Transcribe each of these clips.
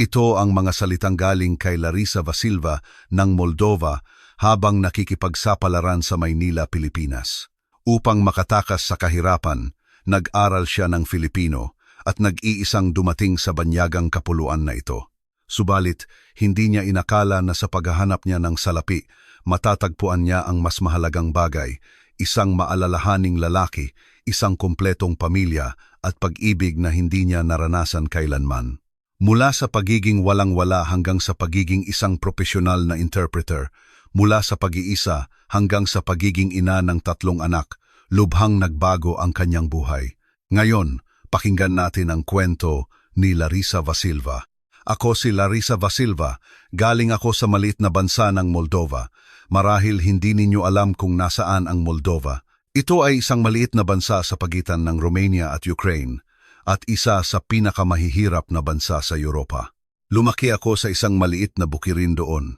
Ito ang mga salitang galing kay Larissa Vasilva ng Moldova habang nakikipagsapalaran sa Maynila, Pilipinas. Upang makatakas sa kahirapan, nag-aral siya ng Filipino at nag-iisang dumating sa banyagang kapuluan na ito. Subalit, hindi niya inakala na sa paghahanap niya ng salapi, matatagpuan niya ang mas mahalagang bagay, isang maalalahaning lalaki, isang kumpletong pamilya at pag-ibig na hindi niya naranasan kailanman. Mula sa pagiging walang-wala hanggang sa pagiging isang profesional na interpreter, mula sa pag-iisa hanggang sa pagiging ina ng 3 anak, lubhang nagbago ang kanyang buhay. Ngayon, pakinggan natin ang kwento ni Larissa Vasilva. Ako si Larissa Vasilva, galing ako sa maliit na bansa ng Moldova. Marahil hindi ninyo alam kung nasaan ang Moldova. Ito ay isang maliit na bansa sa pagitan ng Romania at Ukraine, at isa sa pinakamahihirap na bansa sa Europa. Lumaki ako sa isang maliit na bukirin doon.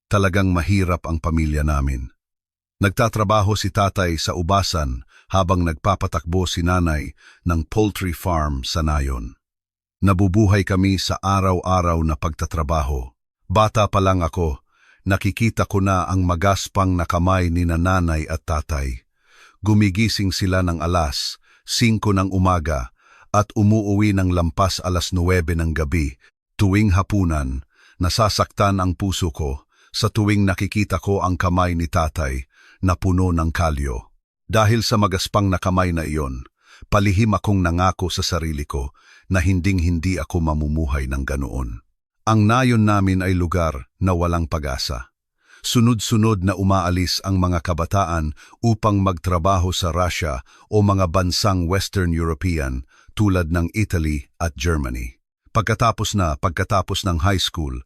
Talagang mahirap ang pamilya namin. Nagtatrabaho si tatay sa ubasan habang nagpapatakbo si nanay ng poultry farm sa nayon. Nabubuhay kami sa araw-araw na pagtatrabaho. Bata pa lang ako, nakikita ko na ang magaspang na kamay ni nanay at tatay. Gumigising sila ng 5 ng umaga at umuuwi ng lampas 9 ng gabi. Tuwing hapunan, nasasaktan ang puso ko sa tuwing nakikita ko ang kamay ni tatay na puno ng kalyo. Dahil sa magaspang na kamay na iyon, palihim akong nangako sa sarili ko na hinding-hindi ako mamumuhay ng ganoon. Ang nayon namin ay lugar na walang pag-asa. Sunod-sunod na umaalis ang mga kabataan upang magtrabaho sa Russia o mga bansang Western European tulad ng Italy at Germany. Pagkatapos ng high school,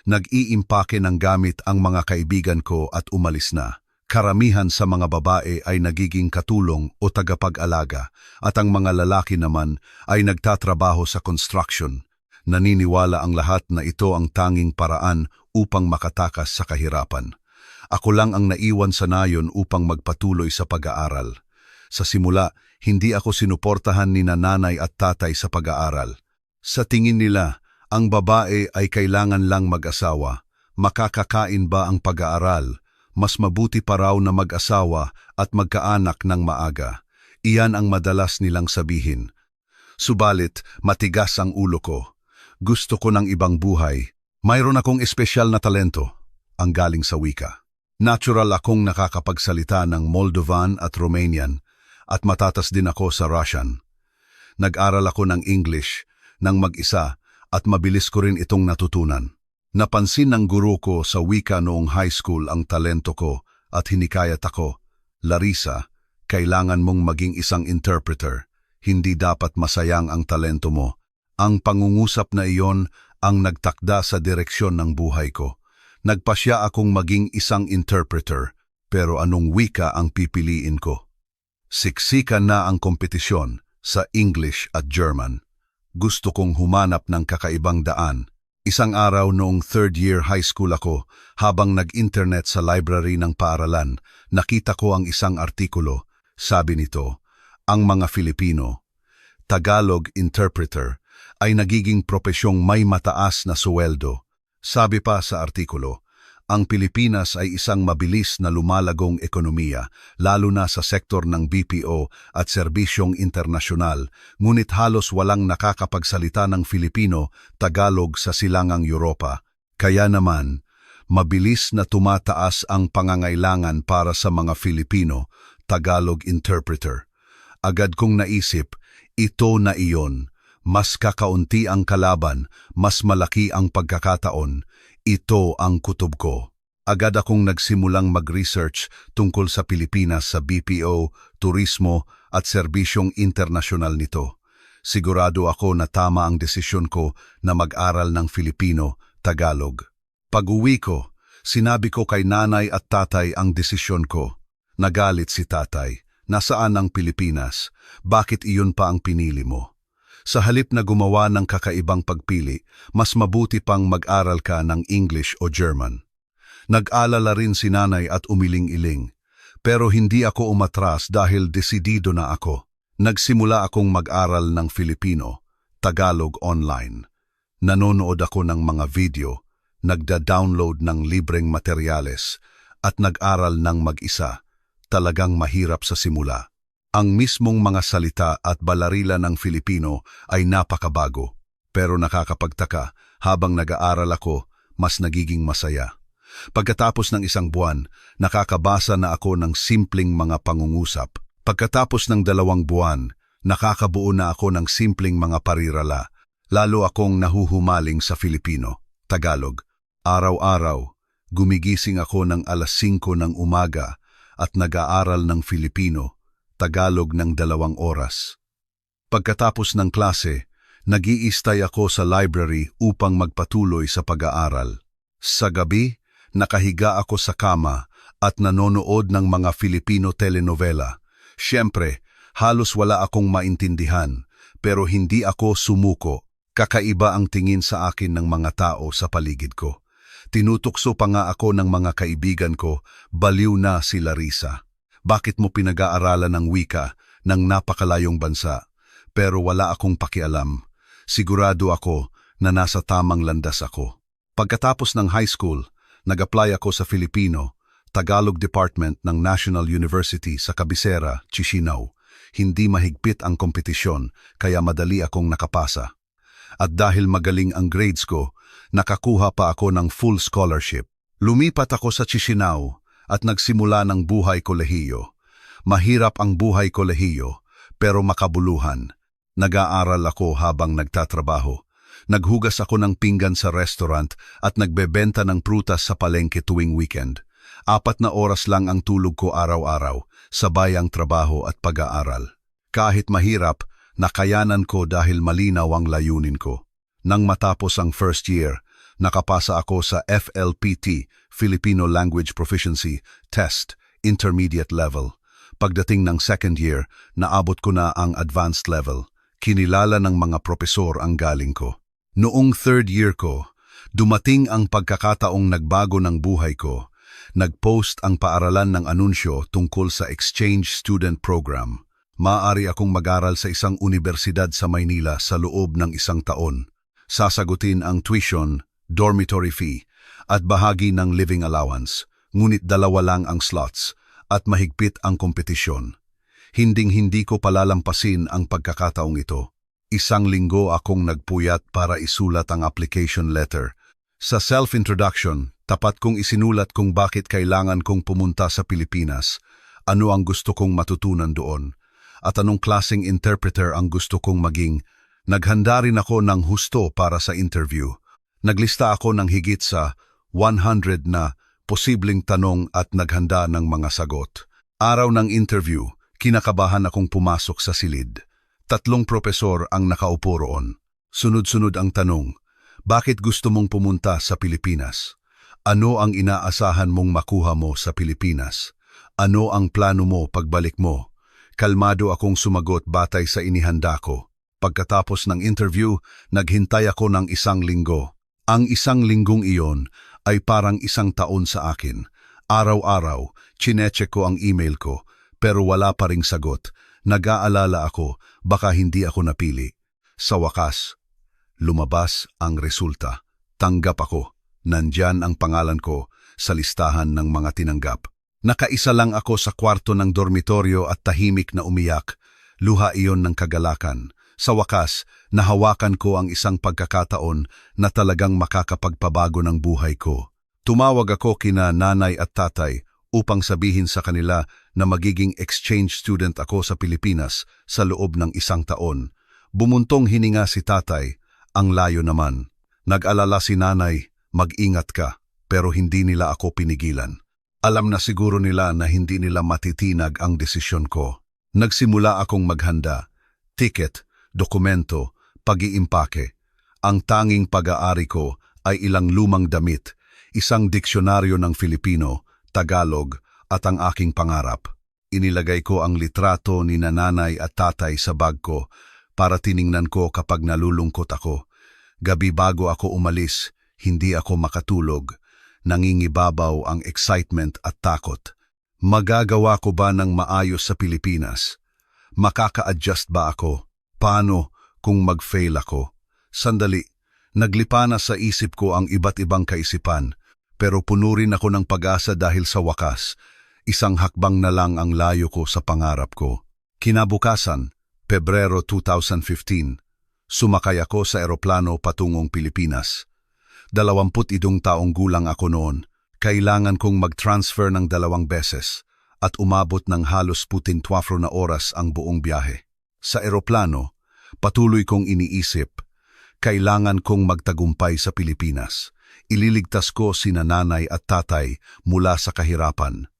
nag-iimpake ng gamit ang mga kaibigan ko at umalis na. Karamihan sa mga babae ay nagiging katulong o tagapag-alaga at ang mga lalaki naman ay nagtatrabaho sa construction. Naniniwala ang lahat na ito ang tanging paraan upang makatakas sa kahirapan. Ako lang ang naiwan sa nayon upang magpatuloy sa pag-aaral. Sa simula, hindi ako sinuportahan ni nanay at tatay sa pag-aaral. Sa tingin nila, ang babae ay kailangan lang mag-asawa. Makakakain ba ang pag-aaral? Mas mabuti pa raw na mag-asawa at magkaanak ng maaga. Iyan ang madalas nilang sabihin. Subalit, matigas ang ulo ko. Gusto ko ng ibang buhay. Mayroon akong espesyal na talento, ang galing sa wika. Natural akong nakakapagsalita ng Moldovan at Romanian at matatas din ako sa Russian. Nag-aral ako ng English ng mag-isa at mabilis ko rin itong natutunan. Napansin ng guro ko sa wika noong high school ang talento ko at hinikayat ako, Larissa, kailangan mong maging isang interpreter. Hindi dapat masayang ang talento mo. Ang pangungusap na iyon ang nagtakda sa direksyon ng buhay ko. Nagpasya akong maging isang interpreter, pero anong wika ang pipiliin ko? Siksikan na ang kompetisyon sa English at German. Gusto kong humanap ng kakaibang daan. Isang araw noong 3rd year high school ako, habang nag-internet sa library ng paaralan, nakita ko ang isang artikulo. Sabi nito, ang mga Filipino, Tagalog interpreter, ay nagiging propesyong may mataas na suweldo. Sabi pa sa artikulo, ang Pilipinas ay isang mabilis na lumalagong ekonomiya, lalo na sa sektor ng BPO at serbisyong internasyonal, ngunit halos walang nakakapagsalita ng Filipino, Tagalog sa silangang Europa. Kaya naman, mabilis na tumataas ang pangangailangan para sa mga Filipino, Tagalog interpreter. Agad kong naisip, ito na iyon. Mas kakaunti ang kalaban, mas malaki ang pagkakataon. Ito ang kutob ko. Agad akong nagsimulang mag-research tungkol sa Pilipinas sa BPO, turismo at serbisyong internasyonal nito. Sigurado ako na tama ang desisyon ko na mag-aral ng Filipino, Tagalog. Pag-uwi ko, sinabi ko kay nanay at tatay ang desisyon ko. Nagalit si tatay. Nasaan ang Pilipinas? Bakit iyon pa ang pinili mo? Sa halip na gumawa ng kakaibang pagpili, mas mabuti pang mag-aral ka ng English o German. Nag-alala rin si nanay at umiling-iling. Pero hindi ako umatras dahil desidido na ako. Nagsimula akong mag-aral ng Filipino, Tagalog online. Nanonood ako ng mga video, nagda-download ng libreng materyales, at nag-aral ng mag-isa. Talagang mahirap sa simula. Ang mismong mga salita at balarila ng Filipino ay napakabago. Pero nakakapagtaka, habang nag-aaral ako, mas nagiging masaya. Pagkatapos ng isang buwan, nakakabasa na ako ng simpleng mga pangungusap. Pagkatapos ng 2 buwan, nakakabuo na ako ng simpleng mga parirala. Lalo akong nahuhumaling sa Filipino, Tagalog. Araw-araw, gumigising ako ng alas 5 ng umaga at nag-aaral ng Filipino, Tagalog ng 2 oras. Pagkatapos ng klase, nag-iistay ako sa library upang magpatuloy sa pag-aaral. Sa gabi, nakahiga ako sa kama at nanonood ng mga Filipino telenovela. Siyempre, halos wala akong maintindihan, pero hindi ako sumuko. Kakaiba ang tingin sa akin ng mga tao sa paligid ko. Tinutukso pa nga ako ng mga kaibigan ko, baliw na si Larissa. Bakit mo pinag-aaralan ng wika ng napakalayong bansa? Pero wala akong pakialam. Sigurado ako na nasa tamang landas ako. Pagkatapos ng high school, nag-apply ako sa Filipino, Tagalog Department ng National University sa Cabecera, Chisinau. Hindi mahigpit ang kompetisyon, kaya madali akong nakapasa. At dahil magaling ang grades ko, nakakuha pa ako ng full scholarship. Lumipat ako sa Chisinau at nagsimula ng buhay kolehiyo. Mahirap ang buhay kolehiyo, pero makabuluhan. Nag-aaral ako habang nagtatrabaho. Naghugas ako ng pinggan sa restaurant at nagbebenta ng prutas sa palengke tuwing weekend. 4 na oras lang ang tulog ko araw-araw, sabay ang trabaho at pag-aaral. Kahit mahirap, nakayanan ko dahil malinaw ang layunin ko. Nang matapos ang first year, nakapasa ako sa FLPT, Filipino Language Proficiency Test, Intermediate Level. Pagdating ng second year, naabot ko na ang advanced level. Kinilala ng mga propesor ang galing ko. Noong third year ko, dumating ang pagkakataong nagbago ng buhay ko. Nag-post ang paaralan ng anunsyo tungkol sa exchange student program. Maaari akong mag-aral sa isang universidad sa Maynila sa loob ng 1 taon. Sasagutin ang tuition, dormitory fee, at bahagi ng living allowance. Ngunit 2 lang ang slots at mahigpit ang kompetisyon. Hinding-hindi ko palalampasin ang pagkakataong ito. 1 linggo akong nagpuyat para isulat ang application letter. Sa self-introduction, tapat kong isinulat kung bakit kailangan kong pumunta sa Pilipinas, ano ang gusto kong matutunan doon, at anong klaseng interpreter ang gusto kong maging. Naghanda rin ako ng husto para sa interview. Naglista ako ng higit sa 100 na posibleng tanong at naghanda ng mga sagot. Araw ng interview, kinakabahan akong pumasok sa silid. 3 propesor ang nakaupo roon. Sunod-sunod ang tanong, bakit gusto mong pumunta sa Pilipinas? Ano ang inaasahan mong makuha mo sa Pilipinas? Ano ang plano mo pagbalik mo? Kalmado akong sumagot batay sa inihanda ko. Pagkatapos ng interview, naghintay ako ng 1 linggo. Ang 1 linggong iyon ay parang 1 taon sa akin. Araw-araw, chinecheck ko ang email ko, pero wala pa ring sagot. Nag-aalala ako, baka hindi ako napili. Sa wakas, lumabas ang resulta. Tanggap ako. Nandyan ang pangalan ko sa listahan ng mga tinanggap. Nakaisa lang ako sa kwarto ng dormitoryo at tahimik na umiyak. Luha iyon ng kagalakan. Sa wakas, nahawakan ko ang isang pagkakataon na talagang makakapagpabago ng buhay ko. Tumawag ako kina nanay at tatay upang sabihin sa kanila na magiging exchange student ako sa Pilipinas sa loob ng 1 taon. Bumuntong hininga si tatay, ang layo naman. Nag-alala si nanay, mag-ingat ka, pero hindi nila ako pinigilan. Alam na siguro nila na hindi nila matitinag ang desisyon ko. Nagsimula akong maghanda, ticket, dokumento, pag-iimpake. Ang tanging pag-aari ko ay ilang lumang damit, 1 diksyonaryo ng Filipino, Tagalog at ang aking pangarap. Inilagay ko ang litrato ni nanay at tatay sa bag ko para tiningnan ko kapag nalulungkot ako. Gabi bago ako umalis, hindi ako makatulog. Nangingibabaw ang excitement at takot. Magagawa ko ba ng maayos sa Pilipinas? Makaka-adjust ba ako? Paano kung mag-fail ako? Sandali, Naglipa na sa isip ko ang iba't ibang kaisipan, pero puno rin ako ng pag-asa dahil sa wakas, isang hakbang na lang ang layo ko sa pangarap ko. Kinabukasan, Pebrero 2015, sumakay ako sa eroplano patungong Pilipinas. 27 taong gulang ako noon, kailangan kong mag-transfer ng 2 beses at umabot ng halos 24 na oras ang buong biyahe. Sa eroplano, patuloy kong iniisip, kailangan kong magtagumpay sa Pilipinas. Ililigtas ko sina nanay at tatay mula sa kahirapan.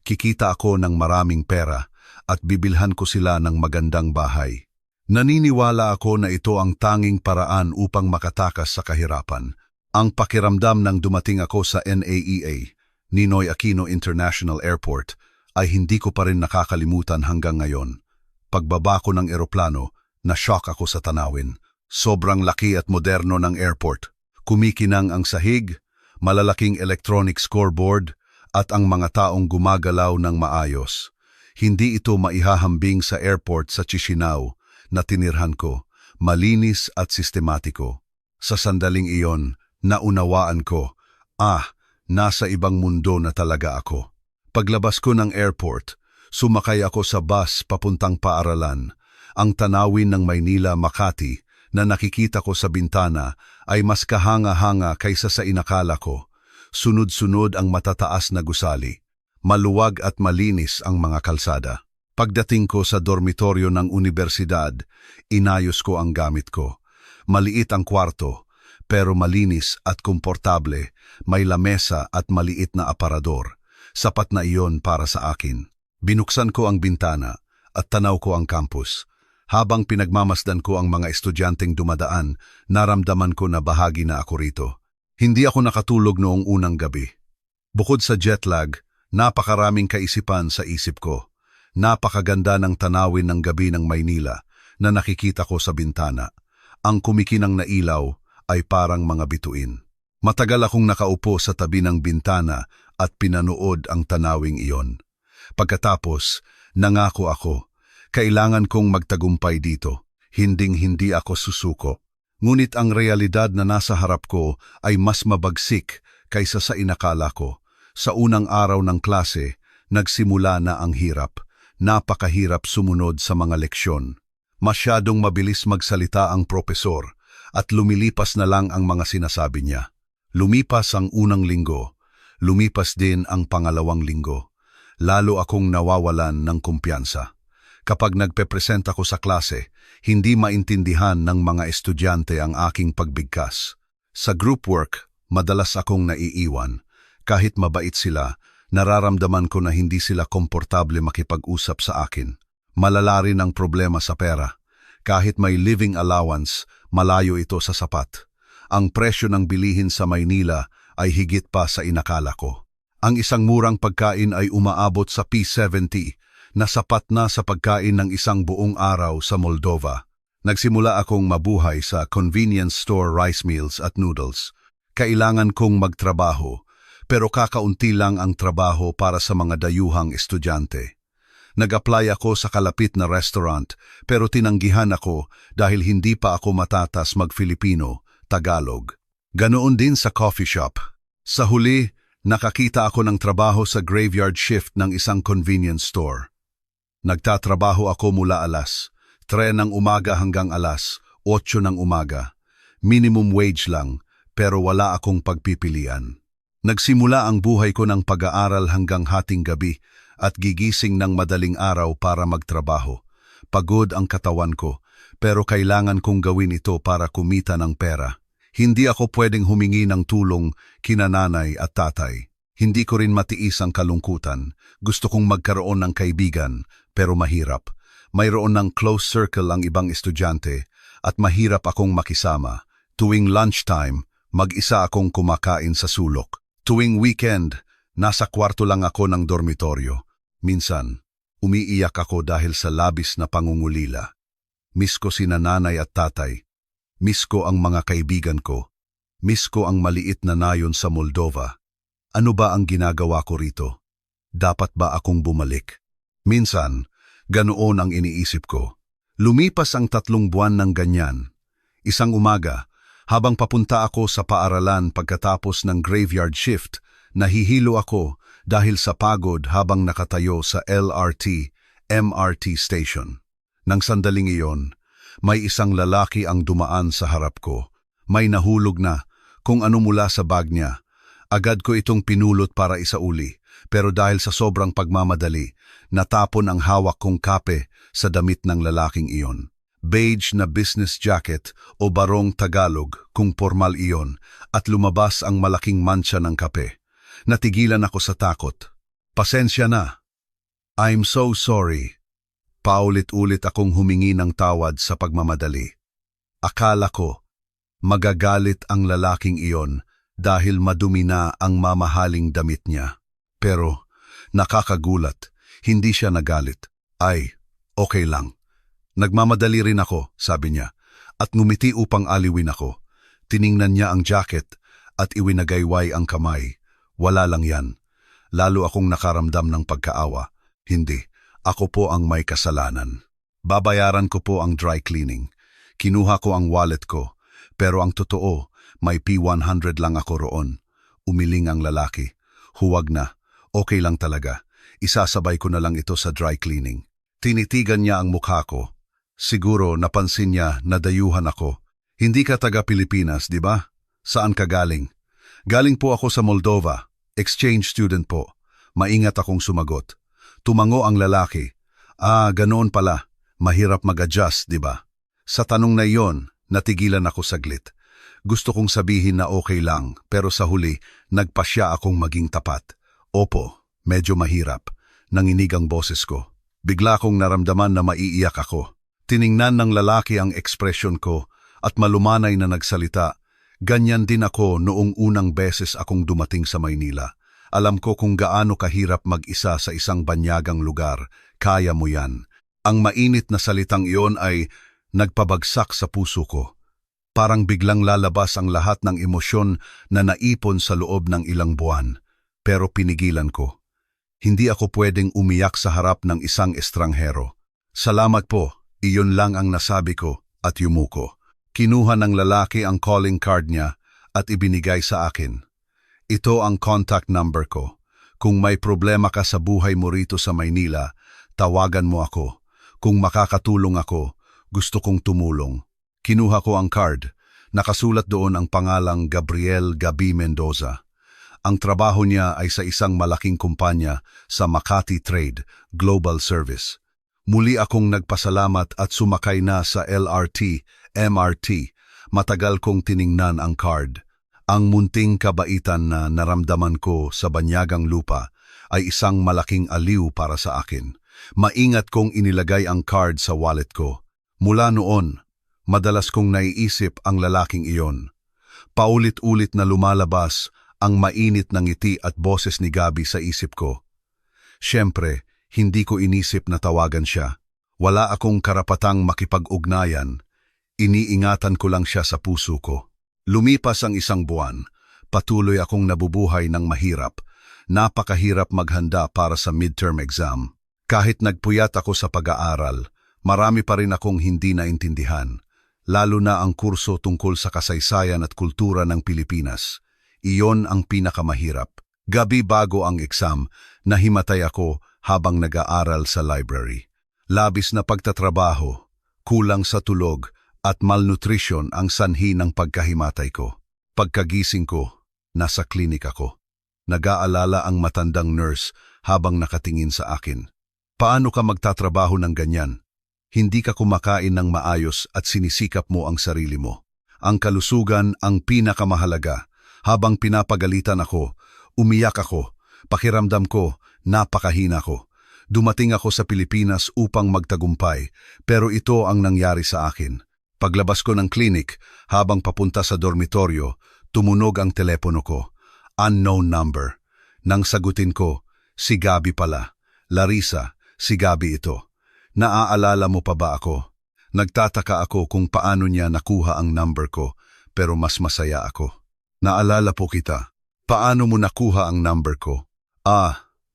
Kikita ako ng maraming pera at bibilhan ko sila ng magandang bahay. Naniniwala ako na ito ang tanging paraan upang makatakas sa kahirapan. Ang pakiramdam ng dumating ako sa NAEA, Ninoy Aquino International Airport, ay hindi ko pa rin nakakalimutan hanggang ngayon. Pagbaba ko ng eroplano, na-shock ako sa tanawin. Sobrang laki at moderno ng airport. Kumikinang ang sahig, malalaking electronic scoreboard, at ang mga taong gumagalaw ng maayos. Hindi ito maihahambing sa airport sa Chisinau na tinirhan ko, malinis at sistematiko. Sa sandaling iyon, naunawaan ko, nasa ibang mundo na talaga ako. Paglabas ko ng airport, sumakay ako sa bus papuntang paaralan. Ang tanawin ng Maynila, Makati na nakikita ko sa bintana ay mas kahanga-hanga kaysa sa inakala ko. Sunod-sunod ang matataas na gusali. Maluwag at malinis ang mga kalsada. Pagdating ko sa dormitoryo ng universidad, inayos ko ang gamit ko. Maliit ang kwarto, pero malinis at komportable, may lamesa at maliit na aparador. Sapat na iyon para sa akin. Binuksan ko ang bintana at tanaw ko ang campus. Habang pinagmamasdan ko ang mga estudyanteng dumadaan, naramdaman ko na bahagi na ako rito. Hindi ako nakatulog noong unang gabi. Bukod sa jet lag, napakaraming kaisipan sa isip ko. Napakaganda ng tanawin ng gabi ng Maynila na nakikita ko sa bintana. Ang kumikinang na ilaw ay parang mga bituin. Matagal akong nakaupo sa tabi ng bintana at pinanood ang tanawing iyon. Pagkatapos, nangako ako, kailangan kong magtagumpay dito. Hinding-hindi ako susuko. Ngunit ang realidad na nasa harap ko ay mas mabagsik kaysa sa inakala ko. Sa unang araw ng klase, nagsimula na ang hirap. Napakahirap sumunod sa mga leksyon. Masyadong mabilis magsalita ang propesor at lumilipas na lang ang mga sinasabi niya. Lumipas ang unang linggo, lumipas din ang pangalawang linggo. Lalo akong nawawalan ng kumpiyansa. Kapag nagpepresent ako sa klase, hindi maintindihan ng mga estudyante ang aking pagbigkas. Sa group work, madalas akong naiiwan. Kahit mabait sila, nararamdaman ko na hindi sila komportable makipag-usap sa akin. Malala rin ang problema sa pera. Kahit may living allowance, malayo ito sa sapat. Ang presyo ng bilihin sa Maynila ay higit pa sa inakala ko. Ang isang murang pagkain ay umaabot sa P70, na sapat na sa pagkain ng isang buong araw sa Moldova. Nagsimula akong mabuhay sa convenience store rice meals at noodles. Kailangan kong magtrabaho, pero kakaunti lang ang trabaho para sa mga dayuhang estudyante. Nag-apply ako sa kalapit na restaurant, pero tinanggihan ako dahil hindi pa ako matatas mag-Filipino, Tagalog. Ganoon din sa coffee shop. Sa huli, nakakita ako ng trabaho sa graveyard shift ng isang convenience store. Nagtatrabaho ako mula alas 3 ng umaga hanggang alas 8 ng umaga. Minimum wage lang, pero wala akong pagpipilian. Nagsimula ang buhay ko ng pag-aaral hanggang hating gabi at gigising ng madaling araw para magtrabaho. Pagod ang katawan ko, pero kailangan kong gawin ito para kumita ng pera. Hindi ako pwedeng humingi ng tulong kina nanay at tatay. Hindi ko rin matiis ang kalungkutan. Gusto kong magkaroon ng kaibigan, pero mahirap. Mayroon ng close circle ang ibang estudyante at mahirap akong makisama. Tuwing lunchtime, mag-isa akong kumakain sa sulok. Tuwing weekend, nasa kwarto lang ako ng dormitoryo. Minsan, umiiyak ako dahil sa labis na pangungulila. Miss ko sina nanay at tatay. Miss ko ang mga kaibigan ko. Miss ko ang maliit na nayon sa Moldova. Ano ba ang ginagawa ko rito? Dapat ba akong bumalik? Minsan, ganoon ang iniisip ko. Lumipas ang 3 buwan ng ganyan. Isang umaga, Habang papunta ako sa paaralan pagkatapos ng graveyard shift, nahihilo ako dahil sa pagod habang nakatayo sa LRT/MRT station. Nang sandaling iyon, may isang lalaki ang dumaan sa harap ko. May nahulog na kung ano mula sa bag niya. Agad ko itong pinulot para isauli, pero dahil sa sobrang pagmamadali, natapon ang hawak kong kape sa damit ng lalaking iyon. Beige na business jacket o barong Tagalog kung formal iyon at lumabas ang malaking mancha ng kape. Natigilan ako sa takot. Pasensya na. I'm so sorry. Paulit-ulit akong humingi ng tawad sa pagmamadali. Akala ko, magagalit ang lalaking iyon dahil madumi na ang mamahaling damit niya. Pero, nakakagulat, hindi siya nagalit. Ay, okay lang. Nagmamadali rin ako, sabi niya, at ngumiti upang aliwin ako. Tiningnan niya ang jacket at iwinagayway ang kamay. Wala lang yan. Lalo akong nakaramdam ng pagkaawa. Hindi, ako po ang may kasalanan. Babayaran ko po ang dry cleaning. Kinuha ko ang wallet ko, pero ang totoo, may P100 lang ako roon. Umiling ang lalaki. Huwag na, okay lang talaga. Isasabay ko na lang ito sa dry cleaning. Tinitigan niya ang mukha ko. Siguro napansin niya na dayuhan ako. Hindi ka taga Pilipinas, di ba? Saan ka galing? Galing po ako sa Moldova. Exchange student po. Maingat akong sumagot. Tumango ang lalaki. Ganoon pala. Mahirap mag-adjust, di ba? Sa tanong na iyon, natigilan ako saglit. Gusto kong sabihin na okay lang, pero sa huli, nagpasya akong maging tapat. Opo, medyo mahirap. Nanginig ang boses ko. Bigla kong naramdaman na maiiyak ako. Tiningnan ng lalaki ang ekspresyon ko at malumanay na nagsalita. Ganyan din ako noong unang beses akong dumating sa Maynila. Alam ko kung gaano kahirap mag-isa sa isang banyagang lugar. Kaya mo yan. Ang mainit na salitang iyon ay nagpabagsak sa puso ko. Parang biglang lalabas ang lahat ng emosyon na naipon sa loob ng ilang buwan. Pero pinigilan ko. Hindi ako pwedeng umiyak sa harap ng isang estranghero. Salamat po. Iyon lang ang nasabi ko at yumuko. Kinuha ng lalaki ang calling card niya at ibinigay sa akin. Ito ang contact number ko. Kung may problema ka sa buhay mo rito sa Maynila, tawagan mo ako. Kung makakatulong ako, gusto kong tumulong. Kinuha ko ang card. Nakasulat doon ang pangalang Gabriel Gabi Mendoza. Ang trabaho niya ay sa isang malaking kumpanya sa Makati Trade Global Service. Muli akong nagpasalamat at sumakay na sa LRT/MRT. Matagal kong tiningnan ang card. Ang munting kabaitan na naramdaman ko sa banyagang lupa ay isang malaking aliw para sa akin. Maingat kong inilagay ang card sa wallet ko. Mula noon, madalas kong naiisip ang lalaking iyon. Paulit-ulit na lumalabas ang mainit na ngiti at boses ni Gabi sa isip ko. Siyempre, hindi ko inisip na tawagan siya. Wala akong karapatang makipag-ugnayan. Iniingatan ko lang siya sa puso ko. Lumipas ang isang buwan. Patuloy akong nabubuhay ng mahirap. Napakahirap maghanda para sa midterm exam. Kahit nagpuyat ako sa pag-aaral, marami pa rin akong hindi naintindihan. Lalo na ang kurso tungkol sa kasaysayan at kultura ng Pilipinas. Iyon ang pinakamahirap. Gabi bago ang exam, nahimatay ako habang nag-aaral sa library. Labis na pagtatrabaho, kulang sa tulog at malnutrition ang sanhi ng pagkahimatay ko. Pagkagising ko, nasa klinik ako. Nag-aalala ang matandang nurse habang nakatingin sa akin. Paano ka magtatrabaho ng ganyan? Hindi ka kumakain ng maayos at sinisikap mo ang sarili mo. Ang kalusugan ang pinakamahalaga. Habang pinapagalitan ako, umiyak ako. Pakiramdam ko, napakahina ko. Dumating ako sa Pilipinas upang magtagumpay, pero ito ang nangyari sa akin. Paglabas ko ng klinik, habang papunta sa dormitoryo, tumunog ang telepono ko. Unknown number. Nang sagutin ko, si Gabi pala. Larissa, si Gabi ito. Naaalala mo pa ba ako? Nagtataka ako kung paano niya nakuha ang number ko, pero mas masaya ako. Naalala po kita. Paano mo nakuha ang number ko?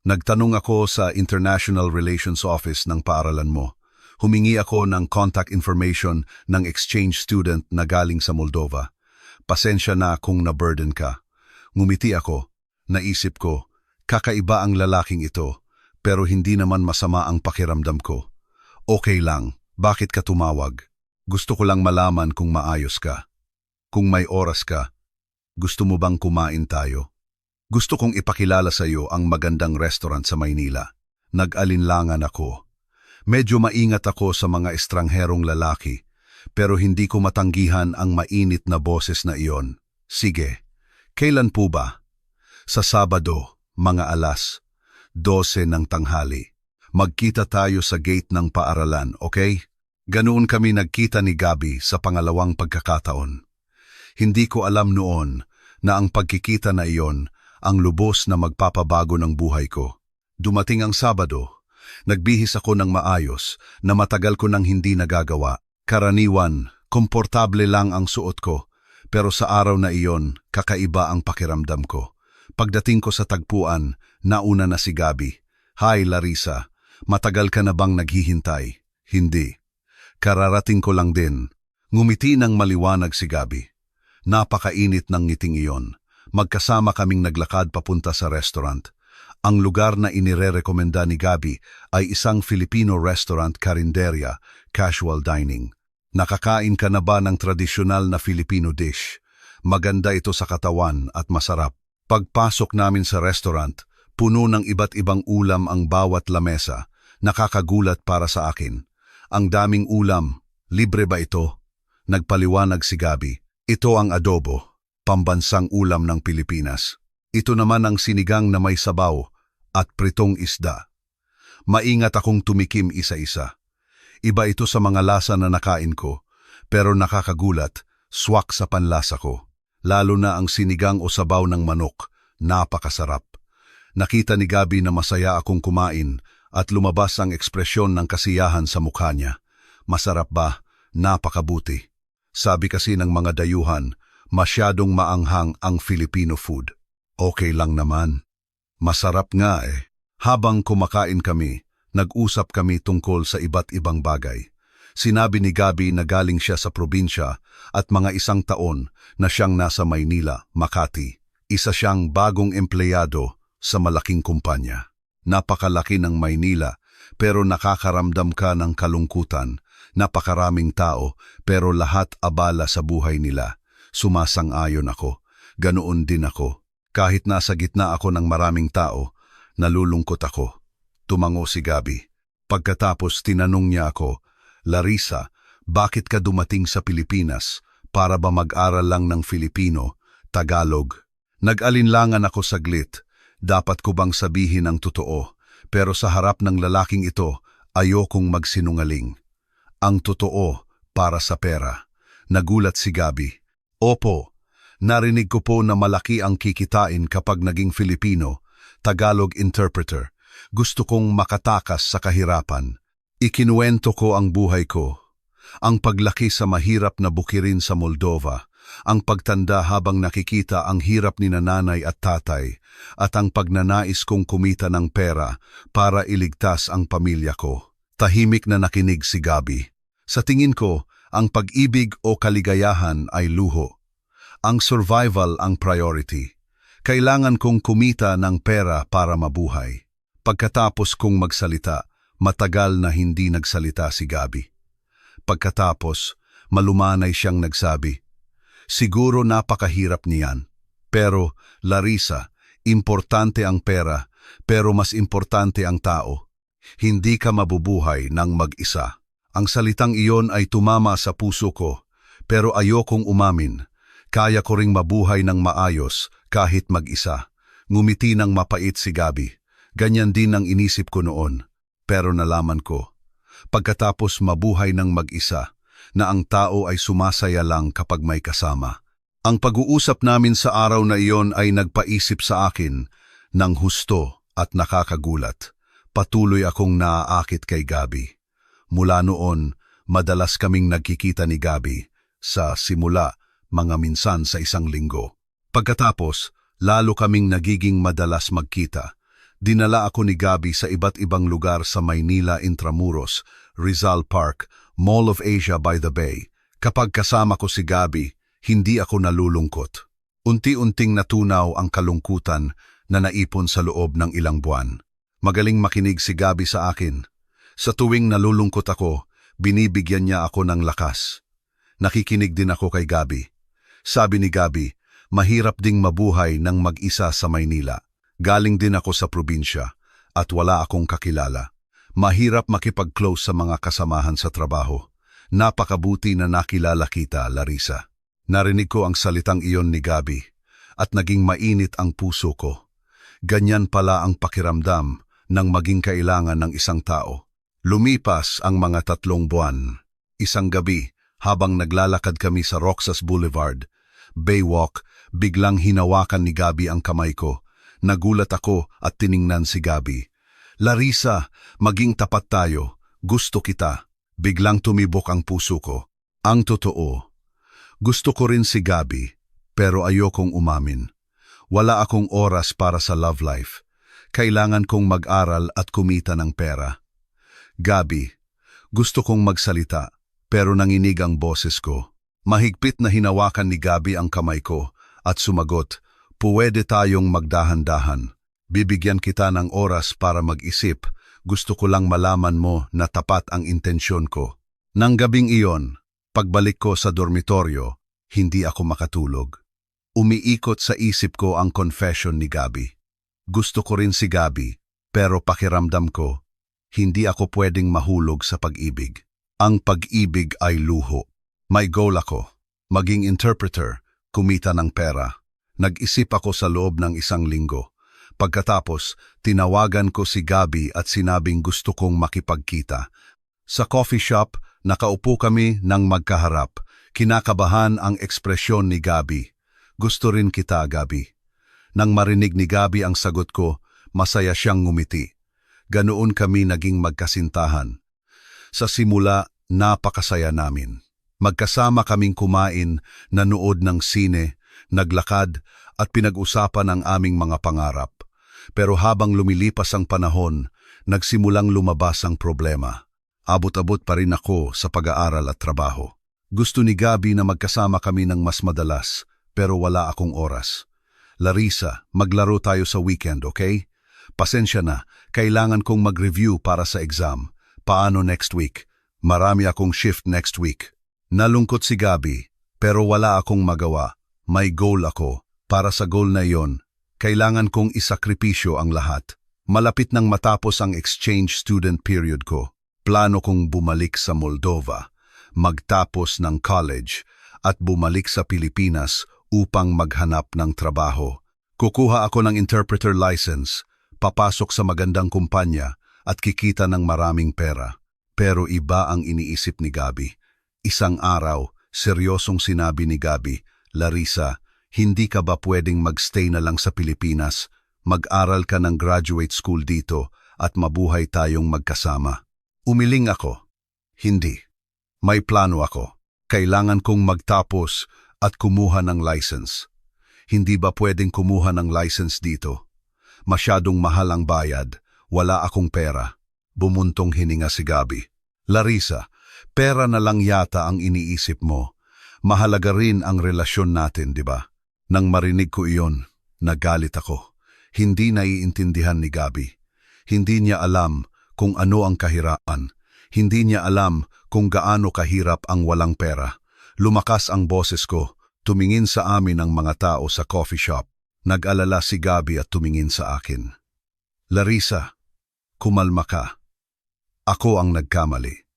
Nagtanong ako sa International Relations Office ng paaralan mo. Humingi ako ng contact information ng exchange student na galing sa Moldova. Pasensya na kung na-burden ka. Ngumiti ako. Naisip ko, kakaiba ang lalaking ito, pero hindi naman masama ang pakiramdam ko. Okay lang, bakit ka tumawag? Gusto ko lang malaman kung maayos ka. Kung may oras ka, gusto mo bang kumain tayo? Gusto kong ipakilala sa iyo ang magandang restaurant sa Maynila. Nag-alinlangan ako. Medyo maingat ako sa mga estrangherong lalaki, pero hindi ko matanggihan ang mainit na boses na iyon. Sige, kailan po ba? Sa Sabado, mga alas 12 ng tanghali. Magkita tayo sa gate ng paaralan, okay? Ganoon kami nagkita ni Gabi sa pangalawang pagkakataon. Hindi ko alam noon na ang pagkikita na iyon ang lubos na magpapabago ng buhay ko. Dumating ang Sabado, nagbihis ako ng maayos na matagal ko nang hindi nagagawa. Karaniwan, komportable lang ang suot ko, pero sa araw na iyon, kakaiba ang pakiramdam ko. Pagdating ko sa tagpuan, nauna na si Gabi. Hi Larissa, matagal ka na bang naghihintay? Hindi. Kararating ko lang din. Ngumiti ng maliwanag si Gabi. Napakainit ng ngiting iyon. Magkasama kaming naglakad papunta sa restaurant. Ang lugar na inirerekomenda ni Gabi ay isang Filipino restaurant karinderya, casual dining. Nakakain ka na ba ng tradisyonal na Filipino dish? Maganda ito sa katawan at masarap. Pagpasok namin sa restaurant, puno ng iba't ibang ulam ang bawat lamesa. Nakakagulat para sa akin. Ang daming ulam, libre ba ito? Nagpaliwanag si Gabi. Ito ang adobo, pambansang ulam ng Pilipinas. Ito naman ang sinigang na may sabaw at pritong isda. Maingat akong tumikim isa-isa. Iba ito sa mga lasa na nakain ko, pero nakakagulat, swak sa panlasa ko. Lalo na ang sinigang o sabaw ng manok, napakasarap. Nakita ni Gabi na masaya akong kumain at lumabas ang ekspresyon ng kasiyahan sa mukha niya. Masarap ba? Napakabuti. Sabi kasi ng mga dayuhan, masyadong maanghang ang Filipino food. Okay lang naman. Masarap nga eh. Habang kumakain kami, nag-usap kami tungkol sa iba't ibang bagay. Sinabi ni Gabi na galing siya sa probinsya at mga isang taon na siyang nasa Maynila, Makati. Isa siyang bagong empleyado sa malaking kumpanya. Napakalaki ng Maynila pero nakakaramdam ka ng kalungkutan. Napakaraming tao pero lahat abala sa buhay nila. Sumasang-ayon ako. Ganoon din ako. Kahit nasa gitna ako ng maraming tao, nalulungkot ako. Tumango si Gabi. Pagkatapos tinanong niya ako, Larissa, bakit ka dumating sa Pilipinas? Para ba mag-aral lang ng Filipino, Tagalog? Nag-alinlangan ako saglit. Dapat ko bang sabihin ang totoo? Pero sa harap ng lalaking ito, ayokong magsinungaling. Ang totoo para sa pera. Nagulat si Gabi. Opo, narinig ko po na malaki ang kikitain kapag naging Filipino, Tagalog interpreter. Gusto kong makatakas sa kahirapan. Ikinuwento ko ang buhay ko. Ang paglaki sa mahirap na bukirin sa Moldova, ang pagtanda habang nakikita ang hirap ni nanay at tatay, at ang pagnanais kong kumita ng pera para iligtas ang pamilya ko. Tahimik na nakinig si Gabi. Sa tingin ko, ang pag-ibig o kaligayahan ay luho. Ang survival ang priority. Kailangan kong kumita ng pera para mabuhay. Pagkatapos kong magsalita, matagal na hindi nagsalita si Gabi. Pagkatapos, malumanay siyang nagsabi, siguro napakahirap niyan. Pero, Larissa, importante ang pera, pero mas importante ang tao. Hindi ka mabubuhay ng mag-isa. Ang salitang iyon ay tumama sa puso ko, pero ayokong umamin. Kaya ko ring mabuhay ng maayos kahit mag-isa. Ngumiti ng mapait si Gabi. Ganyan din ang inisip ko noon, pero nalaman ko. Pagkatapos mabuhay ng mag-isa, na ang tao ay sumasaya lang kapag may kasama. Ang pag-uusap namin sa araw na iyon ay nagpaisip sa akin ng husto at nakakagulat. Patuloy akong naaakit kay Gabi. Mula noon, madalas kaming nagkikita ni Gabi sa simula mga minsan sa isang linggo. Pagkatapos, lalo kaming nagiging madalas magkita. Dinala ako ni Gabi sa iba't ibang lugar sa Maynila, Intramuros, Rizal Park, Mall of Asia by the Bay. Kapag kasama ko si Gabi, Hindi ako nalulungkot. Unti-unting natunaw ang kalungkutan na naipon sa loob ng ilang buwan. Magaling makinig si Gabi sa akin. Sa tuwing nalulungkot ako, binibigyan niya ako ng lakas. Nakikinig din ako kay Gabi. Sabi ni Gabi, mahirap ding mabuhay ng mag-isa sa Maynila. Galing din ako sa probinsya at wala akong kakilala. Mahirap makipag-close sa mga kasamahan sa trabaho. Napakabuti na nakilala kita, Larissa. Narinig ko ang salitang iyon ni Gabi at naging mainit ang puso ko. Ganyan pala ang pakiramdam ng maging kailangan ng isang tao. Lumipas ang mga 3 buwan. Isang gabi, habang naglalakad kami sa Roxas Boulevard, Baywalk, biglang hinawakan ni Gabi ang kamay ko. Nagulat ako at tiningnan si Gabi. Larissa, maging tapat tayo. Gusto kita. Biglang tumibok ang puso ko. Ang totoo. Gusto ko rin si Gabi, pero ayokong umamin. Wala akong oras para sa love life. Kailangan kong mag-aral at kumita ng pera. Gabi, gusto kong magsalita, pero nanginig ang boses ko. Mahigpit na hinawakan ni Gabi ang kamay ko at sumagot, "Puwede tayong magdahan-dahan. Bibigyan kita ng oras para mag-isip. Gusto ko lang malaman mo na tapat ang intensyon ko." Nang gabing iyon, pagbalik ko sa dormitoryo, hindi ako makatulog. Umiikot sa isip ko ang confession ni Gabi. Gusto ko rin si Gabi, pero pakiramdam ko, hindi ako pwedeng mahulog sa pag-ibig. Ang pag-ibig ay luho. May goal ako, maging interpreter, kumita ng pera. Nag-isip ako sa loob ng 1 linggo. Pagkatapos, tinawagan ko si Gabi at sinabing gusto kong makipagkita. Sa coffee shop, nakaupo kami ng magkaharap. Kinakabahan ang ekspresyon ni Gabi. "Gusto rin kita, Gabi." Nang marinig ni Gabi ang sagot ko, masaya siyang ngumiti. Ganoon kami naging magkasintahan. Sa simula, napakasaya namin. Magkasama kaming kumain, nanood ng sine, naglakad at pinag-usapan ang aming mga pangarap. Pero habang lumilipas ang panahon, nagsimulang lumabas ang problema. Abot-abot pa rin ako sa pag-aaral at trabaho. Gusto ni Gabi na magkasama kami ng mas madalas, pero wala akong oras. "Larissa, maglaro tayo sa weekend, okay? Pasensya na, kailangan kong mag-review para sa exam. Paano next week? Marami akong shift next week." Nalungkot si Gabi, pero wala akong magawa. May goal ako. Para sa goal na iyon, kailangan kong isakripisyo ang lahat. Malapit nang matapos ang exchange student period ko. Plano kong bumalik sa Moldova, magtapos ng college, at bumalik sa Pilipinas upang maghanap ng trabaho. Kukuha ako ng interpreter license, papasok sa magandang kumpanya, at kikita ng maraming pera. Pero iba ang iniisip ni Gabi. Isang araw, seryosong sinabi ni Gabi, "Larissa, hindi ka ba pwedeng magstay na lang sa Pilipinas? Mag-aral ka ng graduate school dito at mabuhay tayong magkasama." Umiling ako. Hindi. May plano ako. Kailangan kong magtapos at kumuha ng license. Hindi ba pwedeng kumuha ng license dito? Masyadong mahal ang bayad. Wala akong pera. Bumuntong hininga si Gabi. "Larissa, pera na lang yata ang iniisip mo. Mahalaga rin ang relasyon natin, di ba?" Nang marinig ko iyon, nagalit ako. Hindi naiintindihan ni Gabi. Hindi niya alam kung ano ang kahirapan. Hindi niya alam kung gaano kahirap ang walang pera. Lumakas ang boses ko. Tumingin sa amin ang mga tao sa coffee shop. Nag-alala si Gabi at tumingin sa akin. "Larissa, kumalma ka. Ako ang nagkamali.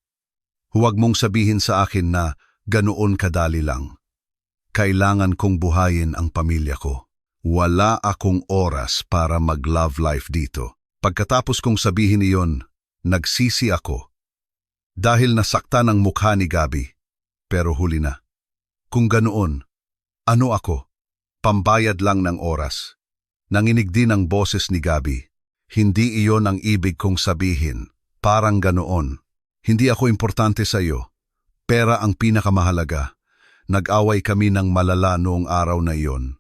Huwag mong sabihin sa akin na ganoon kadali lang. Kailangan kong buhayin ang pamilya ko. Wala akong oras para mag-love life dito." Pagkatapos kong sabihin iyon, nagsisi ako. Dahil nasaktan ang mukha ni Gabi. Pero huli na. Kung ganoon, ano ako? Pambayad lang ng oras. Nanginig din ang boses ni Gabi. "Hindi iyon ang ibig kong sabihin. Parang ganoon. Hindi ako importante sa iyo. Pera ang pinakamahalaga." Nag-away kami ng malala noong araw na iyon.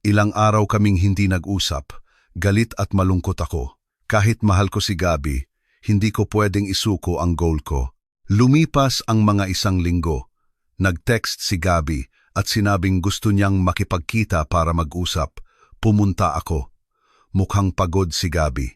Ilang araw kaming hindi nag-usap. Galit at malungkot ako. Kahit mahal ko si Gabi, hindi ko pwedeng isuko ang goal ko. Lumipas ang mga 1 linggo. Nag-text si Gabi at sinabing gusto niyang makipagkita para mag-usap. Pumunta ako. Mukhang pagod si Gabby.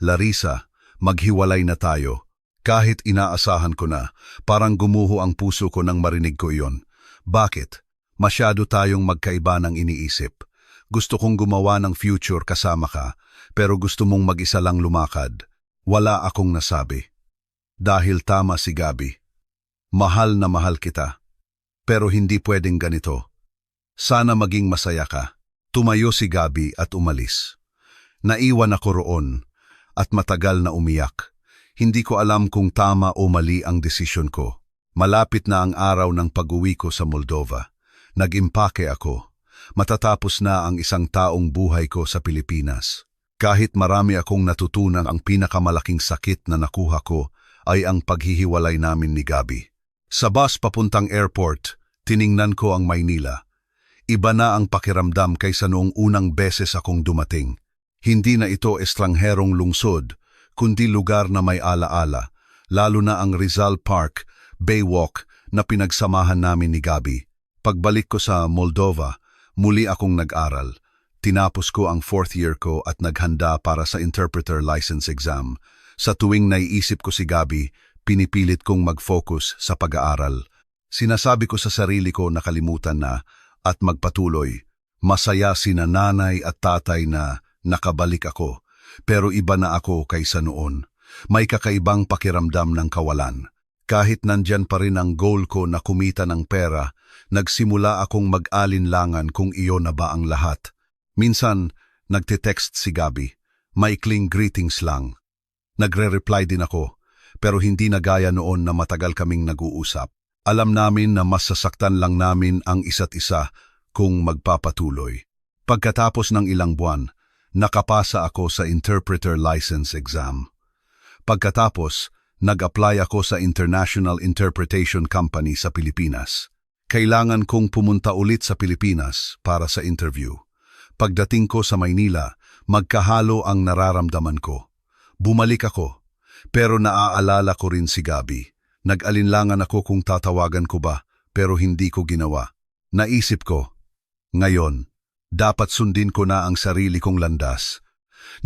Larissa, maghiwalay na tayo. Kahit inaasahan ko na, parang gumuho ang puso ko nang marinig ko iyon. Bakit? Masyado tayong magkaiba ng iniisip. Gusto kong gumawa ng future kasama ka, pero gusto mong mag-isa lang lumakad. Wala akong nasabi. Dahil tama si Gabby. Mahal na mahal kita. Pero hindi pwedeng ganito. Sana maging masaya ka. Tumayo si Gabby at umalis. Naiwan ako roon at matagal na umiyak. Hindi ko alam kung tama o mali ang desisyon ko. Malapit na ang araw ng pag-uwi ko sa Moldova. Nag-impake ako. Matatapos na ang isang taong buhay ko sa Pilipinas. Kahit marami akong natutunan, ang pinakamalaking sakit na nakuha ko ay ang paghihiwalay namin ni Gabby. Sa bus papuntang airport, tiningnan ko ang Maynila. Iba na ang pakiramdam kaysa noong unang beses akong dumating. Hindi na ito estrangherong lungsod, kundi lugar na may alaala, lalo na ang Rizal Park, Baywalk na pinagsamahan namin ni Gabby. Pagbalik ko sa Moldova, muli akong nag-aral. Tinapos ko ang 4th year ko at naghanda para sa interpreter license exam. Sa tuwing naiisip ko si Gabby, pinipilit kong mag-focus sa pag-aaral. Sinasabi ko sa sarili ko na kalimutan na at magpatuloy. Masaya sina nanay at tatay na nakabalik ako. Pero iba na ako kaysa noon. May kakaibang pakiramdam ng kawalan. Kahit nandyan pa rin ang goal ko na kumita ng pera, nagsimula akong mag-alinlangan kung iyon na ba ang lahat. Minsan, nagte-text si Gabby. Maikling greetings lang. Nagre-reply din ako, pero hindi na gaya noon na matagal kaming nag-uusap. Alam namin na mas sasaktan lang namin ang isa't isa kung magpapatuloy. Pagkatapos ng ilang buwan, nakapasa ako sa interpreter license exam. Pagkatapos, nag-apply ako sa International Interpretation Company sa Pilipinas. Kailangan kong pumunta ulit sa Pilipinas para sa interview. Pagdating ko sa Maynila, magkahalo ang nararamdaman ko. Bumalik ako, pero naaalala ko rin si Gabby. Nag-alinlangan ako kung tatawagan ko ba, pero hindi ko ginawa. Naisip ko, ngayon, dapat sundin ko na ang sarili kong landas.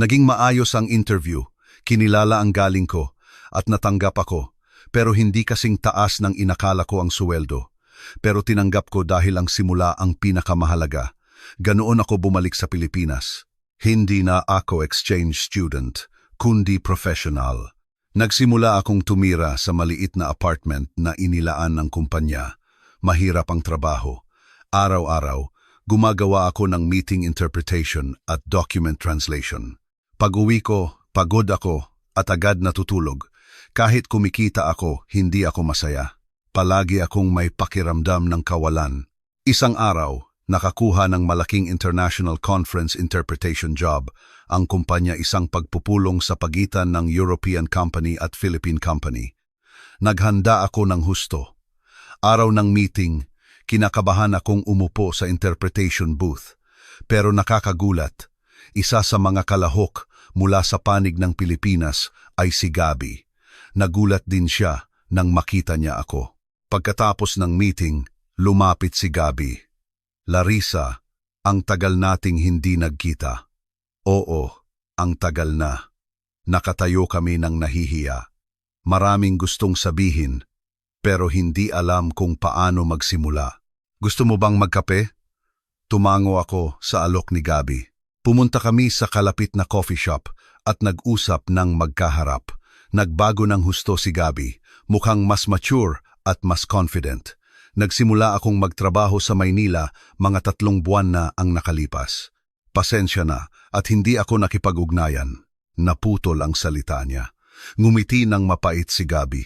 Naging maayos ang interview, kinilala ang galing ko, at natanggap ako, pero hindi kasing taas ng inakala ko ang suweldo. Pero tinanggap ko dahil ang simula ang pinakamahalaga. Ganoon ako bumalik sa Pilipinas. Hindi na ako exchange student, kundi professional. Nagsimula akong tumira sa maliit na apartment na inilaan ng kumpanya. Mahirap ang trabaho. Araw-araw, gumagawa ako ng meeting interpretation at document translation. Pag-uwi ko, pagod ako at agad natutulog. Kahit kumikita ako, hindi ako masaya. Palagi akong may pakiramdam ng kawalan. Isang araw, nakakuha ng malaking international conference interpretation job ang kumpanya, isang pagpupulong sa pagitan ng European company at Philippine company. Naghanda ako ng husto. Araw ng meeting, kinakabahan akong umupo sa interpretation booth. Pero nakakagulat, isa sa mga kalahok mula sa panig ng Pilipinas ay si Gabby. Nagulat din siya nang makita niya ako. Pagkatapos ng meeting, lumapit si Gabby. Larissa, ang tagal nating hindi nagkita. Oo, ang tagal na. Nakatayo kami ng nahihiya. Maraming gustong sabihin, pero hindi alam kung paano magsimula. Gusto mo bang magkape? Tumango ako sa alok ni Gabby. Pumunta kami sa kalapit na coffee shop at nag-usap ng magkaharap. Nagbago ng husto si Gabby, mukhang mas mature at mas confident. Nagsimula akong magtrabaho sa Maynila, mga 3 buwan na ang nakalipas. Pasensya na at hindi ako nakipag-ugnayan. Naputol ang salita niya. Ngumiti ng mapait si Gabby.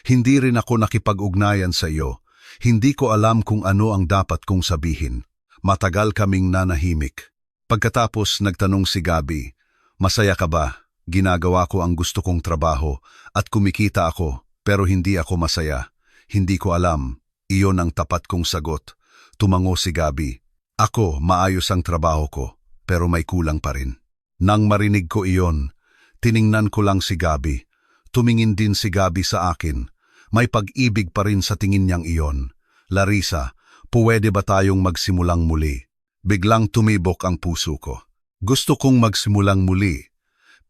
Hindi rin ako nakipag-ugnayan sa iyo. Hindi ko alam kung ano ang dapat kong sabihin. Matagal kaming nanahimik. Pagkatapos nagtanong si Gabby, masaya ka ba? Ginagawa ko ang gusto kong trabaho at kumikita ako pero hindi ako masaya. Hindi ko alam. Iyon ang tapat kong sagot. Tumango si Gabby. Ako, maayos ang trabaho ko, pero may kulang pa rin. Nang marinig ko iyon, tiningnan ko lang si Gabby. Tumingin din si Gabby sa akin. May pag-ibig pa rin sa tingin niyang iyon. Larissa, Puwede ba tayong magsimulang muli? Biglang tumibok ang puso ko. Gusto kong magsimulang muli,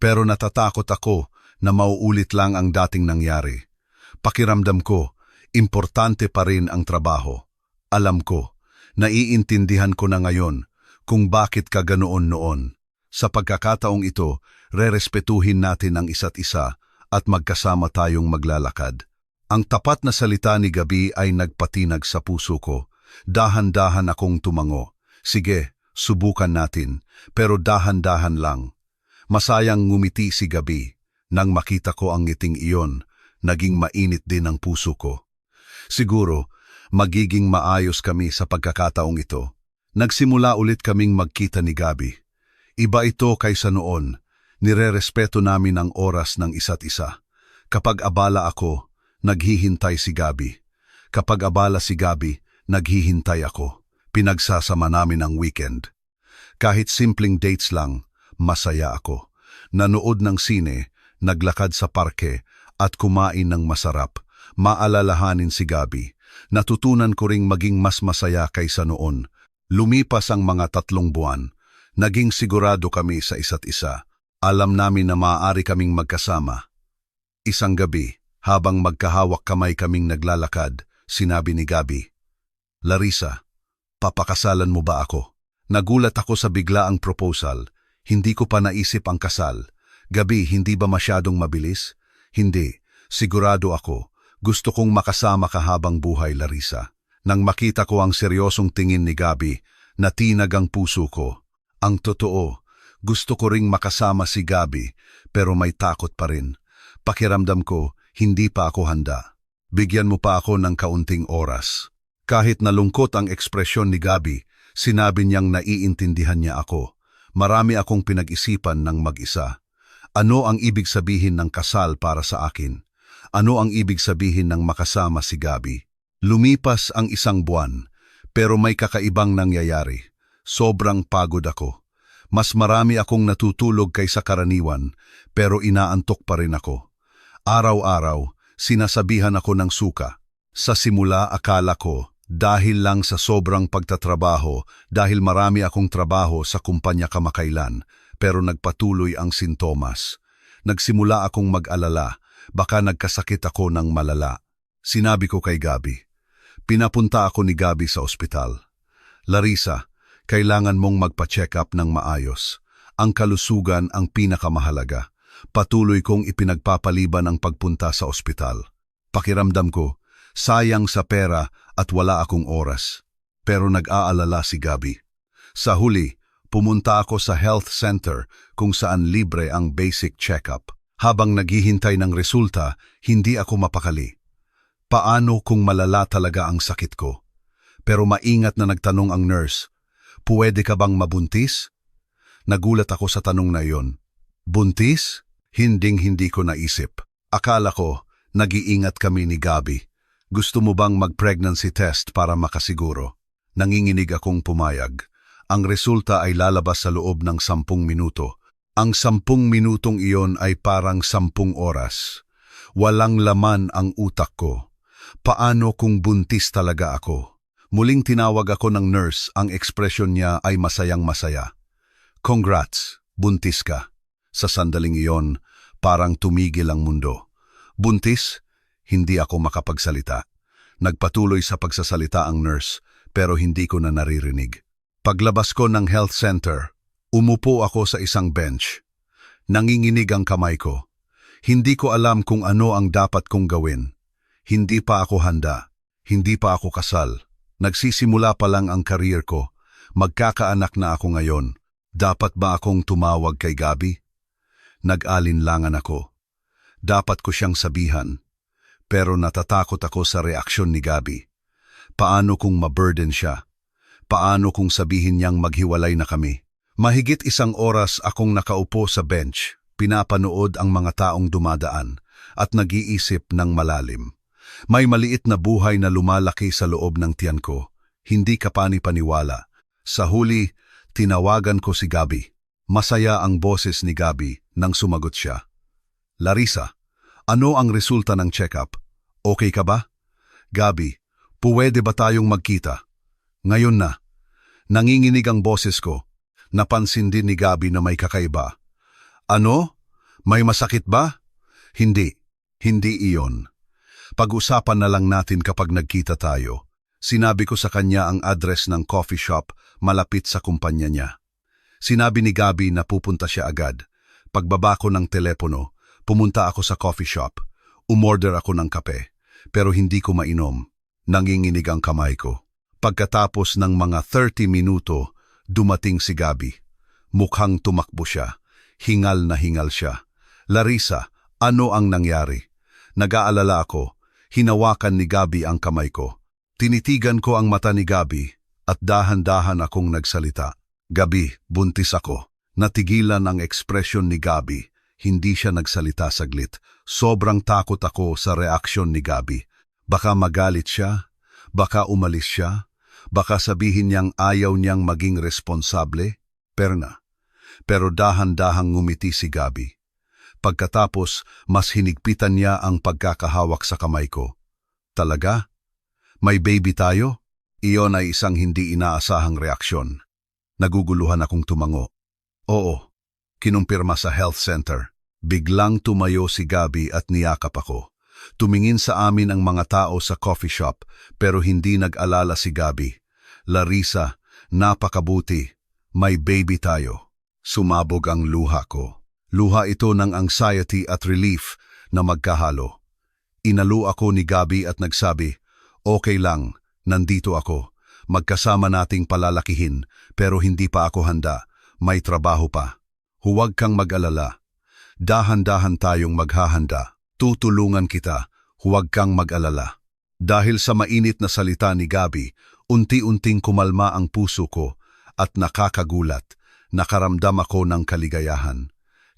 pero natatakot ako na mauulit lang ang dating nangyari. Pakiramdam ko, importante pa rin ang trabaho. Alam ko, naiintindihan ko na ngayon kung bakit ka ganoon noon. Sa pagkakataong ito, rerespetuhin natin ang isa't isa at magkasama tayong maglalakad. Ang tapat na salita ni Gabi ay nagpatinag sa puso ko. Dahan-dahan akong tumango. Sige, subukan natin, pero dahan-dahan lang. Masayang ngumiti si Gabi. Nang makita ko ang ngiting iyon, naging mainit din ang puso ko. Siguro, magiging maayos kami sa pagkakataong ito. Nagsimula ulit kaming magkita ni Gabi. Iba ito kaysa noon. Nirerespeto namin ang oras ng isa't isa. Kapag abala ako, naghihintay si Gabi. Kapag abala si Gabi, naghihintay ako. Pinagsasama namin ang weekend. Kahit simpleng dates lang, masaya ako. Nanood ng sine, naglakad sa parke, at kumain ng masarap. Maalalahanin si Gabi. Natutunan ko ring maging mas masaya kaysa noon. Lumipas ang mga 3 buwan. Naging sigurado kami sa isa't isa. Alam namin na maaari kaming magkasama. Isang gabi, habang magkahawak kamay kaming naglalakad, sinabi ni Gabi, "Larissa, papakasalan mo ba ako?" Nagulat ako sa biglaang proposal. Hindi ko pa naisip ang kasal. Gabi, hindi ba masyadong mabilis? Hindi. Sigurado ako. Gusto kong makasama ka habang buhay, Larissa. Nang makita ko ang seryosong tingin ni Gabi, natinag ang puso ko. Ang totoo, gusto ko ring makasama si Gabi, pero may takot pa rin. Pakiramdam ko, hindi pa ako handa. Bigyan mo pa ako ng kaunting oras. Kahit nalungkot ang ekspresyon ni Gabi, sinabi niyang naiintindihan niya ako. Marami akong pinag-isipan ng mag-isa. Ano ang ibig sabihin ng kasal para sa akin? Ano ang ibig sabihin ng makasama si Gabi? Lumipas ang 1 buwan, pero may kakaibang nangyayari. Sobrang pagod ako. Mas marami akong natutulog kaysa karaniwan, pero inaantok pa rin ako. Araw-araw, sinasabihan ako ng suka. Sa simula akala ko, dahil lang sa sobrang pagtatrabaho, dahil marami akong trabaho sa kumpanya kamakailan, pero nagpatuloy ang sintomas. Nagsimula akong mag-alala, baka nagkasakit ako ng malala. Sinabi ko kay Gabi. Pinapunta ako ni Gabi sa ospital. Larissa, kailangan mong magpa-check up ng maayos. Ang kalusugan ang pinakamahalaga. Patuloy kong ipinagpapaliban ang pagpunta sa ospital. Pakiramdam ko, sayang sa pera at wala akong oras. Pero nag-aalala si Gabi. Sa huli, pumunta ako sa health center kung saan libre ang basic check-up. Habang naghihintay ng resulta, hindi ako mapakali. Paano kung malala talaga ang sakit ko? Pero maingat na nagtanong ang nurse, "Puwede ka bang mabuntis?" Nagulat ako sa tanong na iyon. Buntis? Hinding-hindi ko naisip. Akala ko, nag-iingat kami ni Gabi. Gusto mo bang mag-pregnancy test para makasiguro? Nanginginig akong pumayag. Ang resulta ay lalabas sa loob ng 10 minuto. Ang 10 minutong iyon ay parang 10 oras. Walang laman ang utak ko. Paano kung buntis talaga ako? Muling tinawag ako ng nurse, ang ekspresyon niya ay masayang-masaya. "Congrats, buntis ka." Sa sandaling iyon, parang tumigil ang mundo. Buntis? Hindi ako makapagsalita. Nagpatuloy sa pagsasalita ang nurse, pero hindi ko na naririnig. Paglabas ko ng health center, umupo ako sa isang bench. Nanginginig ang kamay ko. Hindi ko alam kung ano ang dapat kong gawin. Hindi pa ako handa. Hindi pa ako kasal. Nagsisimula pa lang ang career ko. Magkakaanak na ako ngayon. Dapat ba akong tumawag kay Gabi? Nag-alinlangan ako. Dapat ko siyang sabihan. Pero natatakot ako sa reaksyon ni Gabi. Paano kung ma-burden siya? Paano kung sabihin niyang maghiwalay na kami? Mahigit 1 oras akong nakaupo sa bench, pinapanood ang mga taong dumadaan, at nag-iisip ng malalim. May maliit na buhay na lumalaki sa loob ng tiyan ko. Hindi ka pani-paniwala. Sa huli, tinawagan ko si Gabi. Masaya ang boses ni Gabi nang sumagot siya. "Larissa, ano ang resulta ng check-up? Okay ka ba?" "Gabi, puwede ba tayong magkita?" Ngayon na, nanginginig ang boses ko. Napansin din ni Gabi na may kakaiba. Ano? May masakit ba? Hindi. Hindi iyon. Pag-usapan na lang natin kapag nagkita tayo. Sinabi ko sa kanya ang address ng coffee shop malapit sa kumpanya niya. Sinabi ni Gabi na pupunta siya agad. Pagbaba ko ng telepono, pumunta ako sa coffee shop. Umorder ako ng kape, pero hindi ko mainom. Nanginginig ang kamay ko. Pagkatapos ng mga 30 minuto, dumating si Gabi. Mukhang tumakbo siya. Hingal na hingal siya. Larissa, ano ang nangyari? Nag-aalala ako. Hinawakan ni Gabi ang kamay ko. Tinitigan ko ang mata ni Gabi at dahan-dahan akong nagsalita. Gabi, buntis ako. Natigilan ang ekspresyon ni Gabi. Hindi siya nagsalita saglit. Sobrang takot ako sa reaksyon ni Gabi. Baka magalit siya, baka umalis siya, baka sabihin niyang ayaw niyang maging responsable. Pero dahan-dahang ngumiti si Gabi. Pagkatapos, mas hinigpitan niya ang pagkakahawak sa kamay ko. Talaga? May baby tayo? Iyon ay isang hindi inaasahang reaksyon. Naguguluhan akong tumango. Oo, kinumpirma sa health center. Biglang tumayo si Gabi at niyakap ako. Tumingin sa amin ang mga tao sa coffee shop pero hindi nag-alala si Gabi. Larissa, napakabuti. May baby tayo. Sumabog ang luha ko. Luha ito ng anxiety at relief na magkahalo. Inalu ako ni Gabi at nagsabi, okay lang, nandito ako. Magkasama nating palalakihin pero hindi pa ako handa. May trabaho pa. Huwag kang mag-alala. Dahan-dahan tayong maghahanda. Tutulungan kita. Huwag kang mag-alala. Dahil sa mainit na salita ni Gabi, unti-unting kumalma ang puso ko at nakakagulat. Nakaramdam ako ng kaligayahan.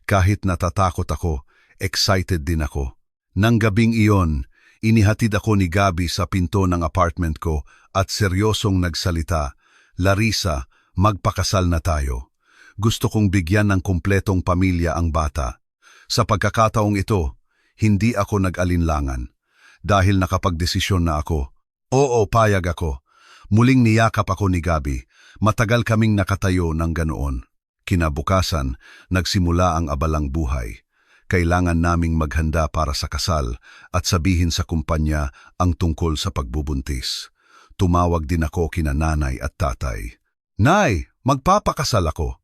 Kahit natatakot ako, excited din ako. Nang gabing iyon, inihatid ako ni Gabi sa pinto ng apartment ko at seryosong nagsalita, Larissa, magpakasal na tayo. Gusto kong bigyan ng kumpletong pamilya ang bata. Sa pagkakataong ito, hindi ako nag-alinlangan. Dahil nakapagdesisyon na ako. Oo, payag ako. Muling niyakap ako ni Gabi. Matagal kaming nakatayo ng ganoon. Kinabukasan, nagsimula ang abalang buhay. Kailangan naming maghanda para sa kasal at sabihin sa kumpanya ang tungkol sa pagbubuntis. Tumawag din ako kina nanay at tatay. Nay, magpapakasal ako.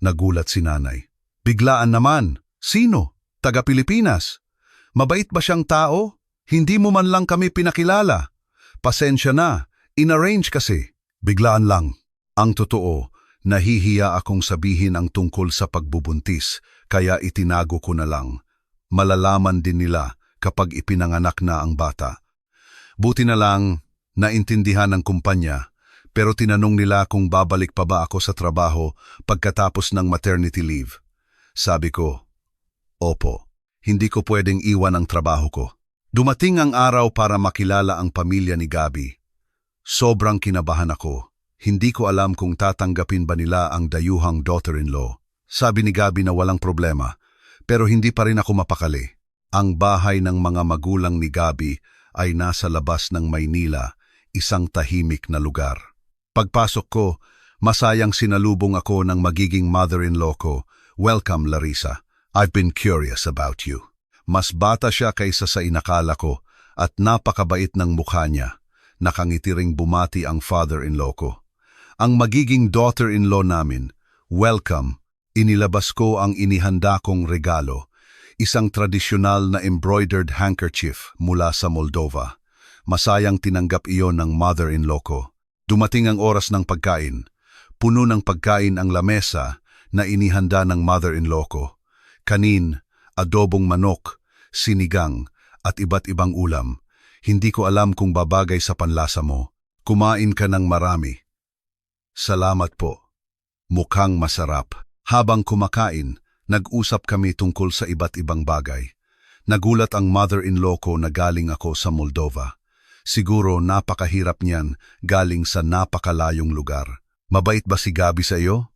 Nagulat si nanay. Biglaan naman. Sino? Taga-Pilipinas. Mabait ba siyang tao? Hindi mo man lang kami pinakilala. Pasensya na. Inarrange kasi. Biglaan lang. Ang totoo, nahihiya akong sabihin ang tungkol sa pagbubuntis, kaya itinago ko na lang. Malalaman din nila kapag ipinanganak na ang bata. Buti na lang, naintindihan ng kumpanya, pero tinanong nila kung babalik pa ba ako sa trabaho pagkatapos ng maternity leave. Sabi ko, opo, hindi ko pwedeng iwan ang trabaho ko. Dumating ang araw para makilala ang pamilya ni Gabi. Sobrang kinabahan ako. Hindi ko alam kung tatanggapin ba nila ang dayuhang daughter-in-law. Sabi ni Gabi na walang problema, pero hindi pa rin ako mapakali. Ang bahay ng mga magulang ni Gabi ay nasa labas ng Maynila, isang tahimik na lugar. Pagpasok ko, masayang sinalubong ako ng magiging mother-in-law ko. Welcome, Larissa. I've been curious about you. Mas bata siya kaysa sa inakala ko at napakabait ng mukha niya. Nakangiti ring bumati ang father-in-law ko. Ang magiging daughter-in-law namin, welcome, inilabas ko ang inihanda kong regalo, isang tradisyonal na embroidered handkerchief mula sa Moldova. Masayang tinanggap iyon ng mother-in-law ko. Dumating ang oras ng pagkain. Puno ng pagkain ang lamesa na inihanda ng mother-in-law ko. Kanin, adobong manok, sinigang, at iba't ibang ulam. Hindi ko alam kung babagay sa panlasa mo. Kumain ka ng marami. Salamat po. Mukhang masarap. Habang kumakain, nag-usap kami tungkol sa iba't ibang bagay. Nagulat ang mother-in-law ko na galing ako sa Moldova. Siguro napakahirap niyan galing sa napakalayong lugar. Mabait ba si Gabi sa iyo?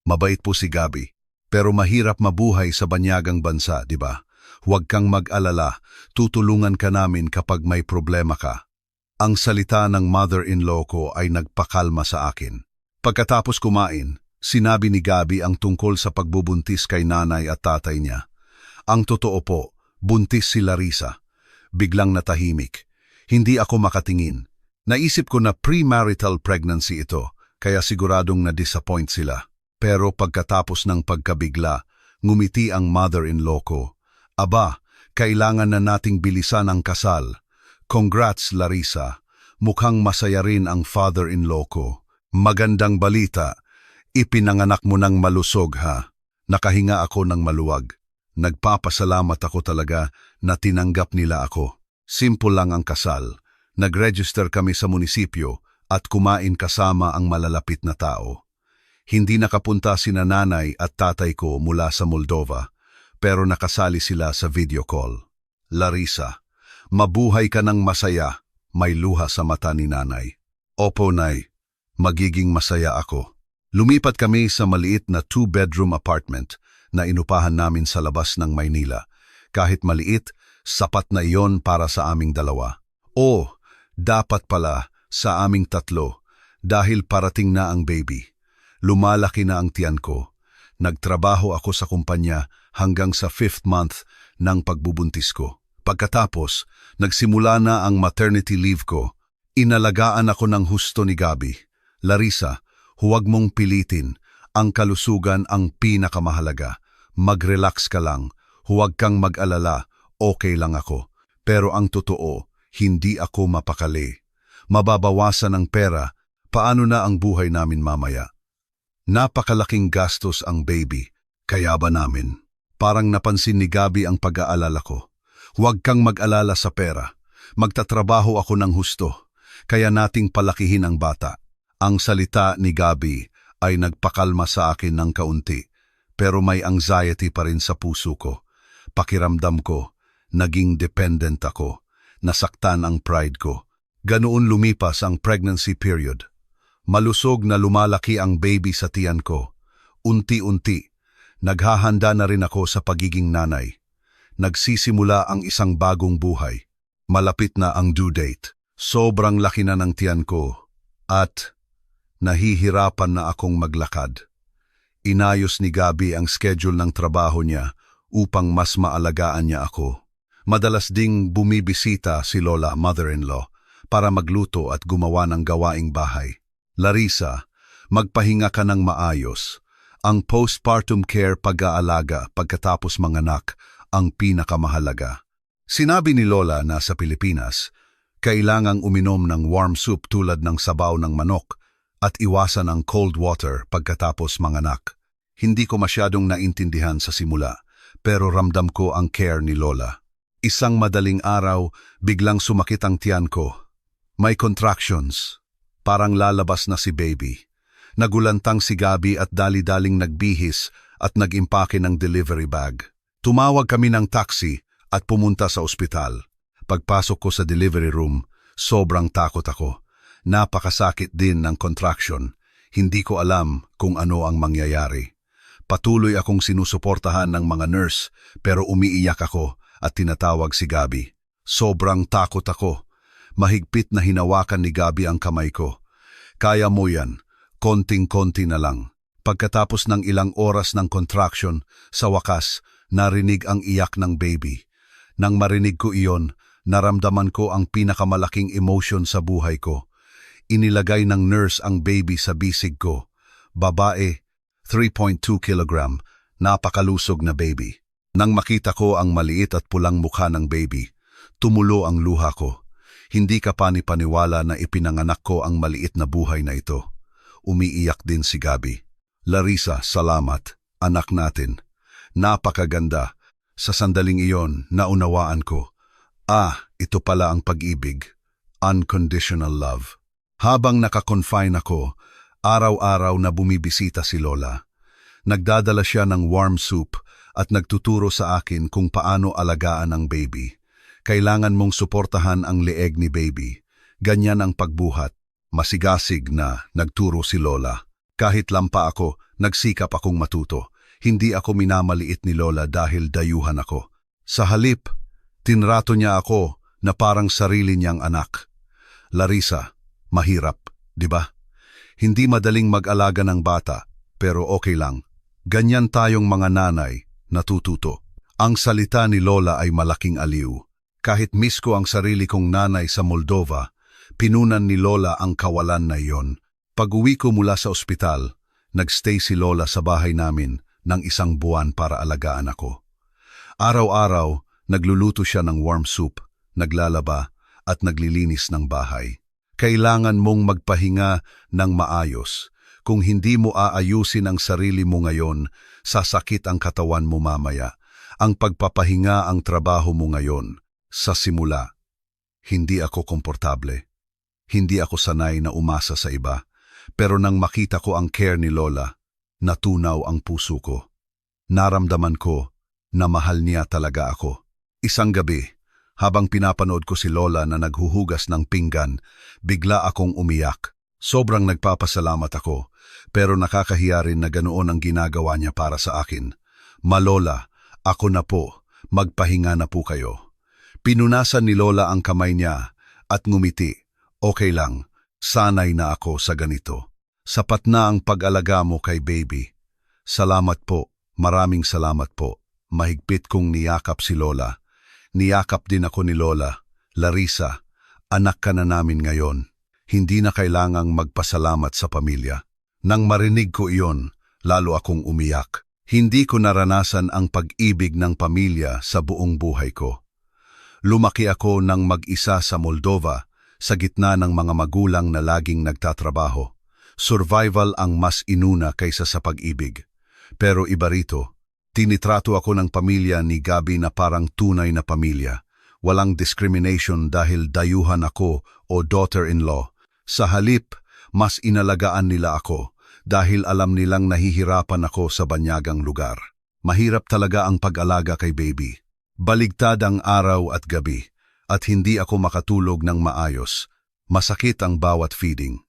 Mabait po si Gabi. Pero mahirap mabuhay sa banyagang bansa, di ba? Huwag kang mag-alala. Tutulungan ka namin kapag may problema ka. Ang salita ng mother-in-law ko ay nagpakalma sa akin. Pagkatapos kumain, sinabi ni Gabi ang tungkol sa pagbubuntis kay nanay at tatay niya. Ang totoo po, buntis si Larissa. Biglang natahimik. Hindi ako makatingin. Naisip ko na premarital pregnancy ito, kaya siguradong na-disappoint sila. Pero pagkatapos ng pagkabigla, ngumiti ang mother-in-law ko. Aba, kailangan na nating bilisan ang kasal. Congrats, Larissa. Mukhang masaya rin ang father-in-law ko. Magandang balita. Ipinanganak mo ng malusog, ha? Nakahinga ako ng maluwag. Nagpapasalamat ako talaga na tinanggap nila ako. Simple lang ang kasal. Nag-register kami sa munisipyo at kumain kasama ang malalapit na tao. Hindi nakapunta sina nanay at tatay ko mula sa Moldova, pero nakasali sila sa video call. Larissa, mabuhay ka ng masaya, may luha sa mata ni nanay. Opo, nay, magiging masaya ako. Lumipat kami sa maliit na 2-bedroom apartment na inupahan namin sa labas ng Maynila. Kahit maliit, sapat na iyon para sa aming dalawa. O, dapat pala sa aming tatlo dahil parating na ang baby. Lumalaki na ang tiyan ko. Nagtrabaho ako sa kumpanya hanggang sa 5th month ng pagbubuntis ko. Pagkatapos, nagsimula na ang maternity leave ko. Inalagaan ako ng husto ni Gabi. Larissa, huwag mong pilitin. Ang kalusugan ang pinakamahalaga. Mag-relax ka lang. Huwag kang mag-alala. Okay lang ako. Pero ang totoo, hindi ako mapakali. Mababawasan ang pera. Paano na ang buhay namin mamaya? Napakalaking gastos ang baby. Kaya ba namin? Parang napansin ni Gabi ang pag-aalala ko. Huwag kang mag-alala sa pera. Magtatrabaho ako ng husto. Kaya nating palakihin ang bata. Ang salita ni Gabi ay nagpakalma sa akin ng kaunti. Pero may anxiety pa rin sa puso ko. Pakiramdam ko, naging dependent ako. Nasaktan ang pride ko. Ganoon lumipas ang pregnancy period. Malusog na lumalaki ang baby sa tiyan ko. Unti-unti, naghahanda na rin ako sa pagiging nanay. Nagsisimula ang isang bagong buhay. Malapit na ang due date. Sobrang laki na ng tiyan ko. At nahihirapan na akong maglakad. Inayos ni Gabi ang schedule ng trabaho niya upang mas maalagaan niya ako. Madalas ding bumibisita si Lola, mother-in-law, para magluto at gumawa ng gawaing bahay. Larissa, magpahinga ka ng maayos. Ang postpartum care pag-aalaga pagkatapos manganak ang pinakamahalaga. Sinabi ni Lola na sa Pilipinas, kailangang uminom ng warm soup tulad ng sabaw ng manok at iwasan ang cold water pagkatapos manganak. Hindi ko masyadong naintindihan sa simula, pero ramdam ko ang care ni Lola. Isang madaling araw, biglang sumakit ang tiyan ko. May contractions. Parang lalabas na si baby. Nagulantang si Gabi at dali-daling nagbihis at nag-impake ng delivery bag. Tumawag kami ng taxi at pumunta sa ospital. Pagpasok ko sa delivery room, sobrang takot ako. Napakasakit din ng contraction. Hindi ko alam kung ano ang mangyayari. Patuloy akong sinusuportahan ng mga nurse pero umiiyak ako at tinatawag si Gabi. Sobrang takot ako. Mahigpit na hinawakan ni Gabi ang kamay ko. Kaya mo yan, konting-konti na lang. Pagkatapos ng ilang oras ng contraction, sa wakas, narinig ang iyak ng baby. Nang marinig ko iyon, naramdaman ko ang pinakamalaking emotion sa buhay ko. Inilagay ng nurse ang baby sa bisig ko. Babae, 3.2 kilogram, napakalusog na baby. Nang makita ko ang maliit at pulang mukha ng baby, tumulo ang luha ko. Hindi ka panipaniwala na ipinanganak ko ang maliit na buhay na ito. Umiiyak din si Gabi. Larissa, salamat, anak natin. Napakaganda. Sa sandaling iyon, naunawaan ko. Ito pala ang pag-ibig. Unconditional love. Habang naka-confine ako, araw-araw na bumibisita si Lola. Nagdadala siya ng warm soup at nagtuturo sa akin kung paano alagaan ang baby. Kailangan mong suportahan ang leeg ni baby. Ganyan ang pagbuhat. Masigasig na nagturo si Lola. Kahit lampa ako, nagsikap akong matuto. Hindi ako minamaliit ni Lola dahil dayuhan ako. Sa halip, tinrato niya ako na parang sarili niyang anak. Larissa, mahirap, di ba? Hindi madaling mag-alaga ng bata, pero okay lang. Ganyan tayong mga nanay, natututo. Ang salita ni Lola ay malaking aliw. Kahit miss ko ang sarili kong nanay sa Moldova, pinunan ni Lola ang kawalan na iyon. Pag-uwi ko mula sa ospital, nagstay si Lola sa bahay namin ng 1 buwan para alagaan ako. Araw-araw, nagluluto siya ng warm soup, naglalaba, at naglilinis ng bahay. Kailangan mong magpahinga ng maayos. Kung hindi mo aayusin ang sarili mo ngayon, sasakit ang katawan mo mamaya. Ang pagpapahinga ang trabaho mo ngayon. Sa simula, hindi ako komportable. Hindi ako sanay na umasa sa iba. Pero nang makita ko ang care ni Lola, natunaw ang puso ko. Naramdaman ko na mahal niya talaga ako. Isang gabi, habang pinapanood ko si Lola na naghuhugas ng pinggan, bigla akong umiyak. Sobrang nagpapasalamat ako, pero nakakahiya rin na ganoon ang ginagawa niya para sa akin. Malola, ako na po, magpahinga na po kayo. Pinunasan ni Lola ang kamay niya at ngumiti. Okay lang, sanay na ako sa ganito. Sapat na ang pag-alaga mo kay baby. Salamat po, maraming salamat po. Mahigpit kong niyakap si Lola. Niyakap din ako ni Lola. Larissa, anak ka na namin ngayon. Hindi na kailangang magpasalamat sa pamilya. Nang marinig ko iyon, lalo akong umiyak. Hindi ko naranasan ang pag-ibig ng pamilya sa buong buhay ko. Lumaki ako ng mag-isa sa Moldova, sa gitna ng mga magulang na laging nagtatrabaho. Survival ang mas inuna kaysa sa pag-ibig. Pero iba rito, tinitrato ako ng pamilya ni Gabi na parang tunay na pamilya. Walang discrimination dahil dayuhan ako o daughter-in-law. Sa halip, mas inalagaan nila ako dahil alam nilang nahihirapan ako sa banyagang lugar. Mahirap talaga ang pag-alaga kay baby. Baligtad ang araw at gabi at hindi ako makatulog ng maayos. Masakit ang bawat feeding.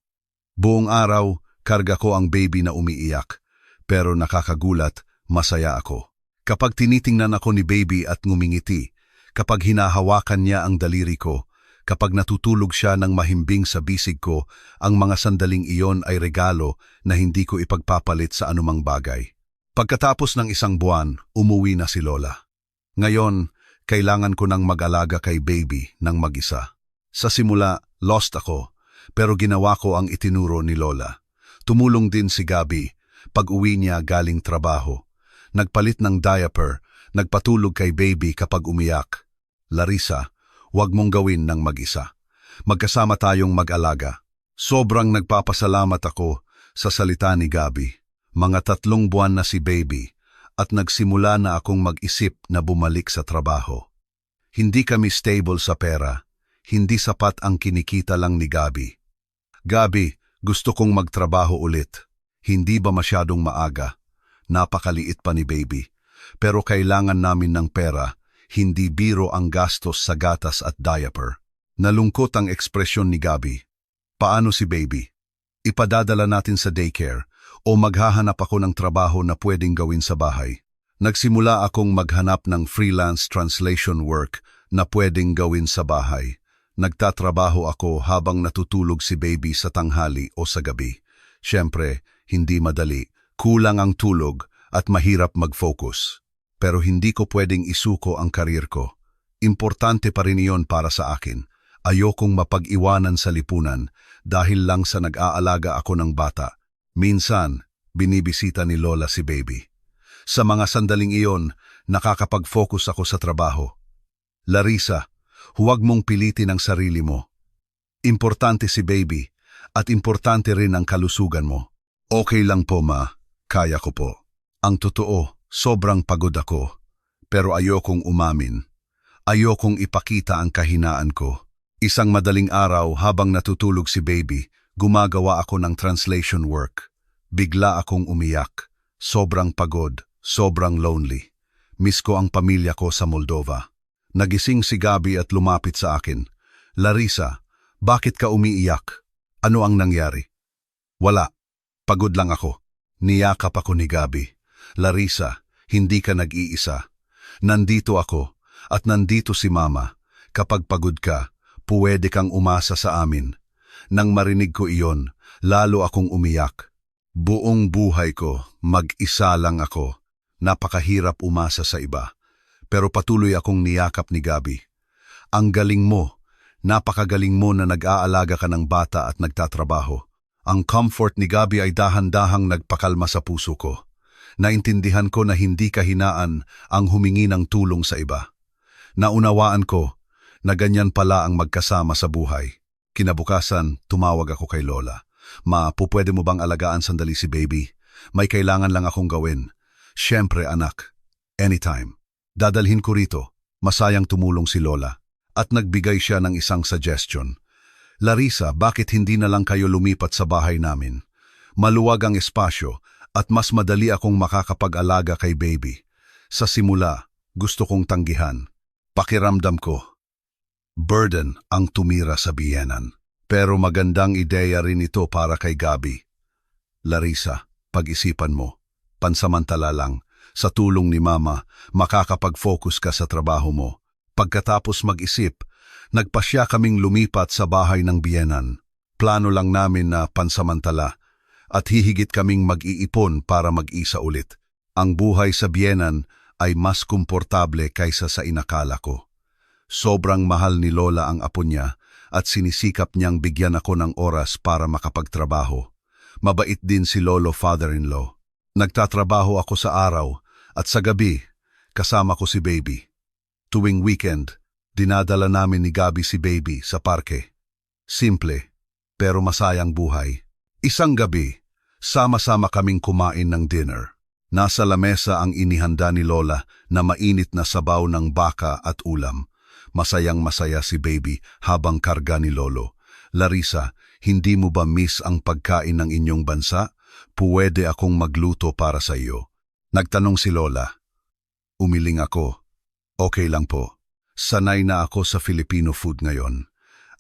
Buong araw, karga ko ang baby na umiiyak. Pero nakakagulat, masaya ako. Kapag tinitingnan ako ni baby at ngumingiti, kapag hinahawakan niya ang daliri ko, kapag natutulog siya ng mahimbing sa bisig ko, ang mga sandaling iyon ay regalo na hindi ko ipagpapalit sa anumang bagay. Pagkatapos ng 1 buwan, umuwi na si Lola. Ngayon, kailangan ko nang mag-alaga kay baby ng mag-isa. Sa simula, lost ako, pero ginawa ko ang itinuro ni Lola. Tumulong din si Gabi, pag-uwi niya galing trabaho. Nagpalit ng diaper, nagpatulog kay baby kapag umiyak. Larissa, huwag mong gawin ng mag-isa. Magkasama tayong mag-alaga. Sobrang nagpapasalamat ako sa salita ni Gabi. Mga 3 buwan na si baby at nagsimula na akong mag-isip na bumalik sa trabaho. Hindi kami stable sa pera. Hindi sapat ang kinikita lang ni Gabi. Gabi, gusto kong magtrabaho ulit. Hindi ba masyadong maaga? Napakaliit pa ni baby. Pero kailangan namin ng pera. Hindi biro ang gastos sa gatas at diaper. Nalungkot ang ekspresyon ni Gabi. Paano si baby? Ipadadala natin sa daycare o maghahanap ako ng trabaho na pwedeng gawin sa bahay. Nagsimula akong maghanap ng freelance translation work na pwedeng gawin sa bahay. Nagtatrabaho ako habang natutulog si baby sa tanghali o sa gabi. Siyempre, hindi madali, kulang ang tulog at mahirap mag-focus. Pero hindi ko pwedeng isuko ang karir ko. Importante pa rin iyon para sa akin. Ayokong mapag-iwanan sa lipunan dahil lang sa nag-aalaga ako ng bata. Minsan, binibisita ni Lola si baby. Sa mga sandaling iyon, nakakapag-focus ako sa trabaho. Larissa, huwag mong pilitin ang sarili mo. Importante si baby at importante rin ang kalusugan mo. Okay lang po ma, kaya ko po. Ang totoo, sobrang pagod ako. Pero ayokong umamin. Ayokong ipakita ang kahinaan ko. Isang madaling araw habang natutulog si baby, gumagawa ako ng translation work. Bigla akong umiyak. Sobrang pagod, sobrang lonely. Miss ko ang pamilya ko sa Moldova. Nagising si Gabi at lumapit sa akin. Larissa, bakit ka umiiyak? Ano ang nangyari? Wala. Pagod lang ako. Niyakap ako ni Gabi. Larissa, hindi ka nag-iisa. Nandito ako at nandito si Mama. Kapag pagod ka, puwede kang umasa sa amin. Nang marinig ko iyon, lalo akong umiyak. Buong buhay ko, mag-isa lang ako. Napakahirap umasa sa iba. Pero patuloy akong niyakap ni Gabi. Ang galing mo, napakagaling mo na nag-aalaga ka ng bata at nagtatrabaho. Ang comfort ni Gabi ay dahan-dahang nagpakalma sa puso ko. Naintindihan ko na hindi kahinaan ang humingi ng tulong sa iba. Naunawaan ko na ganyan pala ang magkasama sa buhay. Kinabukasan, tumawag ako kay Lola. Ma, pupwede mo bang alagaan sandali si baby? May kailangan lang akong gawin. Siyempre anak, anytime. Dadalhin ko rito. Masayang tumulong si Lola. At nagbigay siya ng isang suggestion. Larissa, bakit hindi na lang kayo lumipat sa bahay namin? Maluwag ang espasyo at mas madali akong makakapag-alaga kay baby. Sa simula, gusto kong tanggihan. Pakiramdam ko, burden ang tumira sa biyenan. Pero magandang ideya rin ito para kay Gabi. Larissa, pag-isipan mo. Pansamantala lang, sa tulong ni Mama, makakapag-focus ka sa trabaho mo. Pagkatapos mag-isip, nagpasya kaming lumipat sa bahay ng biyenan. Plano lang namin na pansamantala at hihigit kaming mag-iipon para mag-isa ulit. Ang buhay sa biyenan ay mas komportable kaysa sa inakala ko. Sobrang mahal ni Lola ang apo niya at sinisikap niyang bigyan ako ng oras para makapagtrabaho. Mabait din si Lolo father-in-law. Nagtatrabaho ako sa araw at sa gabi, kasama ko si baby. Tuwing weekend, dinadala namin ni Gabi si baby sa parke. Simple, pero masayang buhay. Isang gabi, sama-sama kaming kumain ng dinner. Nasa lamesa ang inihanda ni Lola na mainit na sabaw ng baka at ulam. Masayang-masaya si baby habang karga ni Lolo. Larissa, hindi mo ba miss ang pagkain ng inyong bansa? Puwede akong magluto para sa iyo. Nagtanong si Lola. Umiling ako. Okay lang po. Sanay na ako sa Filipino food ngayon.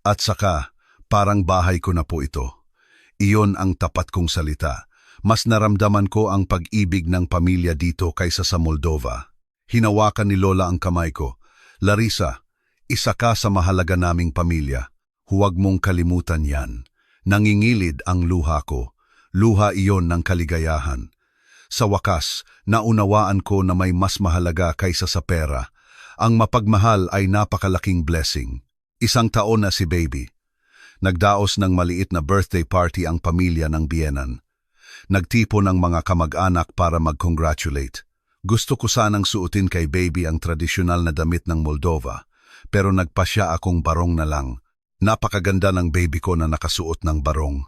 At saka, parang bahay ko na po ito. Iyon ang tapat kong salita. Mas naramdaman ko ang pag-ibig ng pamilya dito kaysa sa Moldova. Hinawakan ni Lola ang kamay ko. Larissa, isa ka sa mahalaga naming pamilya. Huwag mong kalimutan yan. Nangingilid ang luha ko. Luha iyon ng kaligayahan. Sa wakas, naunawaan ko na may mas mahalaga kaysa sa pera. Ang mapagmahal ay napakalaking blessing. Isang taon na si baby. Nagdaos ng maliit na birthday party ang pamilya ng biyenan. Nagtipo ng mga kamag-anak para mag-congratulate. Gusto ko sanang suotin kay baby ang tradisyonal na damit ng Moldova, pero nagpasya akong barong na lang. Napakaganda ng baby ko na nakasuot ng barong.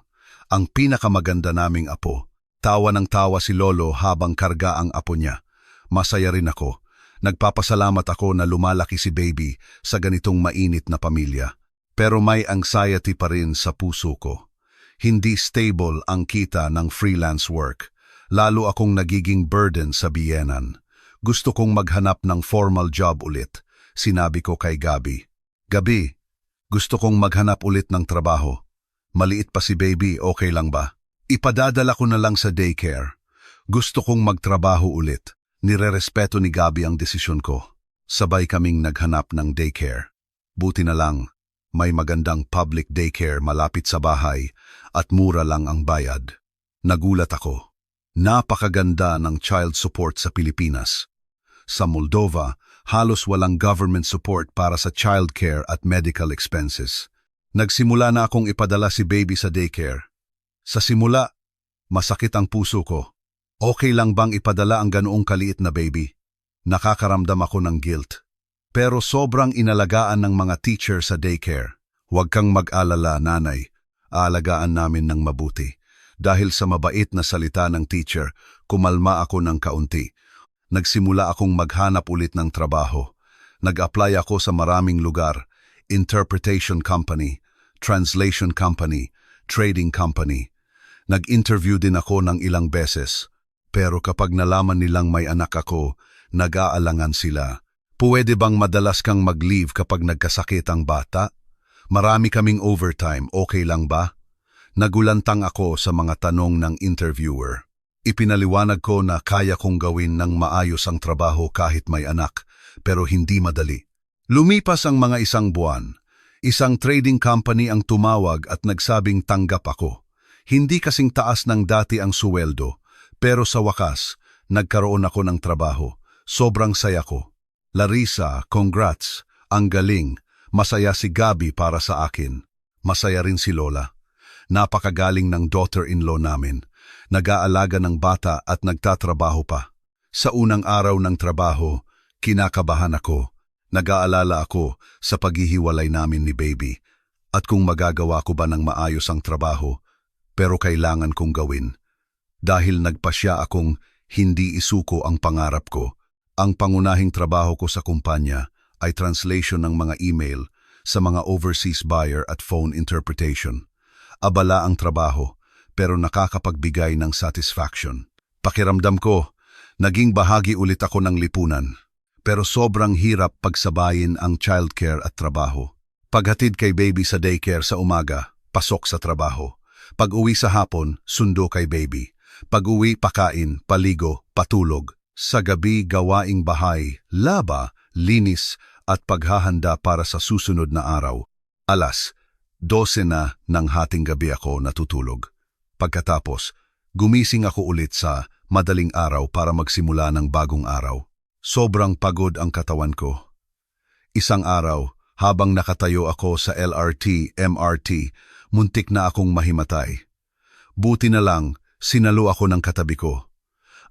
Ang pinakamaganda naming apo. Tawa ng tawa si Lolo habang karga ang apo niya. Masaya rin ako. Nagpapasalamat ako na lumalaki si baby sa ganitong mainit na pamilya. Pero may anxiety pa rin sa puso ko. Hindi stable ang kita ng freelance work. Lalo akong nagiging burden sa biyenan. Gusto kong maghanap ng formal job ulit. Sinabi ko kay Gabi. Gabi, gusto kong maghanap ulit ng trabaho. Maliit pa si baby, okay lang ba? Ipadadala ko na lang sa daycare. Gusto kong magtrabaho ulit. Nirerespeto ni Gabi ang desisyon ko. Sabay kaming naghanap ng daycare. Buti na lang, may magandang public daycare malapit sa bahay at mura lang ang bayad. Nagulat ako. Napakaganda ng child support sa Pilipinas. Sa Moldova, halos walang government support para sa childcare at medical expenses. Nagsimula na akong ipadala si baby sa daycare. Sa simula, masakit ang puso ko. Okay lang bang ipadala ang ganoong kaliit na baby? Nakakaramdam ako ng guilt. Pero sobrang inalagaan ng mga teacher sa daycare. Huwag kang mag-alala, nanay. Aalagaan namin ng mabuti. Dahil sa mabait na salita ng teacher, kumalma ako ng kaunti. Nagsimula akong maghanap ulit ng trabaho. Nag-apply ako sa maraming lugar. Interpretation company, translation company, trading company. Nag-interview din ako ng ilang beses. Pero kapag nalaman nilang may anak ako, nag-aalangan sila. Puwede bang madalas kang mag-leave kapag nagkasakit ang bata? Marami kaming overtime, okay lang ba? Nagulantang ako sa mga tanong ng interviewer. Ipinaliwanag ko na kaya kong gawin ng maayos ang trabaho kahit may anak, pero hindi madali. Lumipas ang mga isang buwan. Isang trading company ang tumawag at nagsabing tanggap ako. Hindi kasing taas ng dati ang suweldo, pero sa wakas, nagkaroon ako ng trabaho. Sobrang saya ko. Larissa, congrats. Ang galing. Masaya si Gabi para sa akin. Masaya rin si Lola. Napakagaling ng daughter-in-law namin. Nag-aalaga ng bata at nagtatrabaho pa. Sa unang araw ng trabaho, kinakabahan ako. Nag-aalala ako sa paghihiwalay namin ni Baby at kung magagawa ko ba ng maayos ang trabaho, pero kailangan kong gawin. Dahil nagpasya akong hindi isuko ang pangarap ko, ang pangunahing trabaho ko sa kumpanya ay translation ng mga email sa mga overseas buyer at phone interpretation. Abala ang trabaho, pero nakakapagbigay ng satisfaction. Pakiramdam ko, naging bahagi ulit ako ng lipunan. Pero sobrang hirap pagsabayin ang childcare at trabaho. Paghatid kay Baby sa daycare sa umaga, pasok sa trabaho. Pag-uwi sa hapon, sundo kay Baby. Pag-uwi, pakain, paligo, patulog. Sa gabi, gawaing bahay, laba, linis at paghahanda para sa susunod na araw. Alas 12 na ng hating gabi ako natutulog. Pagkatapos, gumising ako ulit sa madaling araw para magsimula ng bagong araw. Sobrang pagod ang katawan ko. Isang araw, habang nakatayo ako sa LRT, MRT, muntik na akong mahimatay. Buti na lang, sinalo ako ng katabi ko.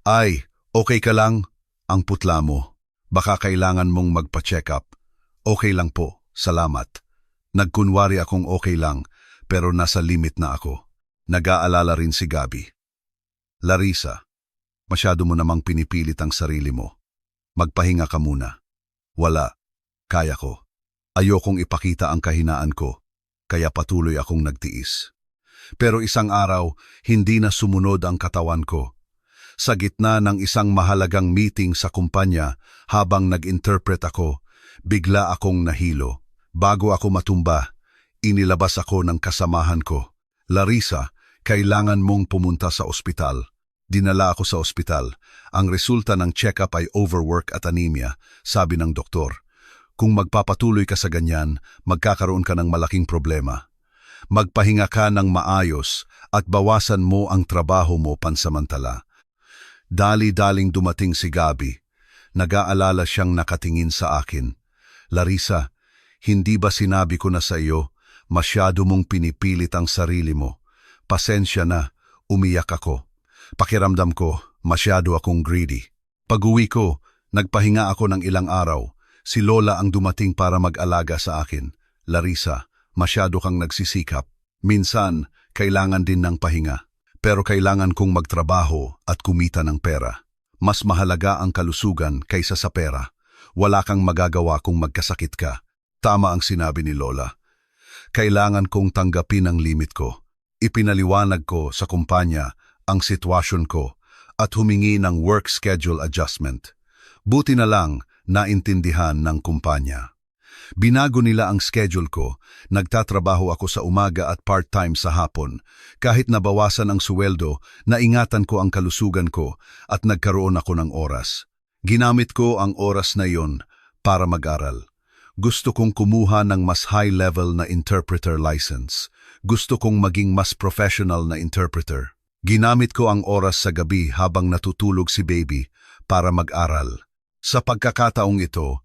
Ay, okay ka lang? Ang putla mo. Baka kailangan mong magpa-check up. Okay lang po, salamat. Nagkunwari akong okay lang, pero nasa limit na ako. Nag-aalala rin si Gabi. Larissa, masyado mo namang pinipilit ang sarili mo. Magpahinga ka muna. Wala. Kaya ko. Ayokong ipakita ang kahinaan ko, kaya patuloy akong nagtiis. Pero isang araw, hindi na sumunod ang katawan ko. Sa gitna ng isang mahalagang meeting sa kumpanya, habang nag-interpret ako, bigla akong nahilo. Bago ako matumba, inilabas ako ng kasamahan ko. Larissa, kailangan mong pumunta sa ospital. Dinala ako sa ospital. Ang resulta ng check-up ay overwork at anemia, sabi ng doktor. Kung magpapatuloy ka sa ganyan, magkakaroon ka ng malaking problema. Magpahinga ka ng maayos at bawasan mo ang trabaho mo pansamantala. Dali-daling dumating si Gabi. Nag-aalala siyang nakatingin sa akin. Larissa, hindi ba sinabi ko na sa iyo, masyado mong pinipilit ang sarili mo? Pasensya na, umiyak ako. Pakiramdam ko, masyado akong greedy. Pag-uwi ko, nagpahinga ako ng ilang araw. Si Lola ang dumating para mag-alaga sa akin. Larissa, masyado kang nagsisikap. Minsan, kailangan din ng pahinga. Pero kailangan kong magtrabaho at kumita ng pera. Mas mahalaga ang kalusugan kaysa sa pera. Wala kang magagawa kung magkasakit ka. Tama ang sinabi ni Lola. Kailangan kong tanggapin ang limit ko. Ipinaliwanag ko sa kumpanya ang sitwasyon ko at humingi ng work schedule adjustment. Buti na lang naintindihan ng kumpanya. Binago nila ang schedule ko, nagtatrabaho ako sa umaga at part-time sa hapon. Kahit nabawasan ang suweldo, naingatan ko ang kalusugan ko at nagkaroon ako ng oras. Ginamit ko ang oras na iyon para mag-aral. Gusto kong kumuha ng mas high-level na interpreter license. Gusto kong maging mas professional na interpreter. Ginamit ko ang oras sa gabi habang natutulog si Baby para mag-aral. Sa pagkakataong ito,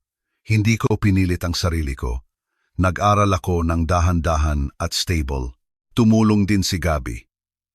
hindi ko pinilit ang sarili ko. Nag-aral ako ng dahan-dahan at stable. Tumulong din si Gabi.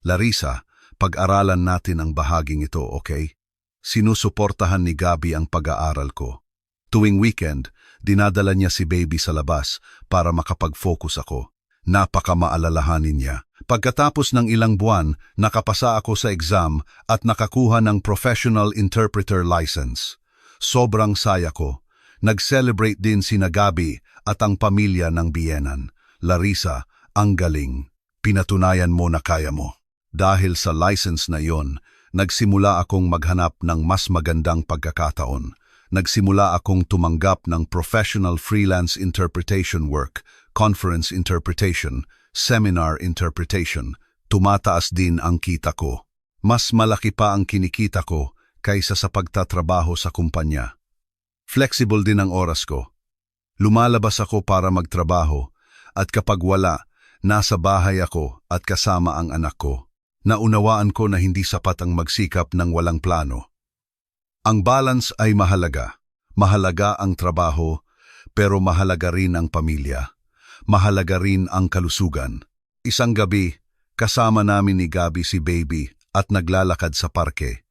Larissa, pag-aralan natin ang bahaging ito, okay? Sinusuportahan ni Gabi ang pag-aaral ko. Tuwing weekend, dinadala niya si Baby sa labas para makapag-focus ako. Napakamaalalahanin niya. Pagkatapos ng ilang buwan, nakapasa ako sa exam at nakakuha ng professional interpreter license. Sobrang saya ko. Nag-celebrate din sina Gabi at ang pamilya ng biyenan. Larissa, ang galing. Pinatunayan mo na kaya mo. Dahil sa license na yon, nagsimula akong maghanap ng mas magandang pagkakataon. Nagsimula akong tumanggap ng professional freelance interpretation work, conference interpretation, seminar interpretation. Tumataas din ang kita ko. Mas malaki pa ang kinikita ko kaysa sa pagtatrabaho sa kumpanya. Flexible din ang oras ko. Lumalabas ako para magtrabaho At kapag wala, nasa bahay ako at kasama ang anak ko. Naunawaan ko na hindi sapat ang magsikap ng walang plano. Ang balance ay mahalaga. Mahalaga ang trabaho, pero mahalaga rin ang pamilya. Mahalaga rin ang kalusugan. Isang gabi, kasama namin ni Gabi si Baby at naglalakad sa parke.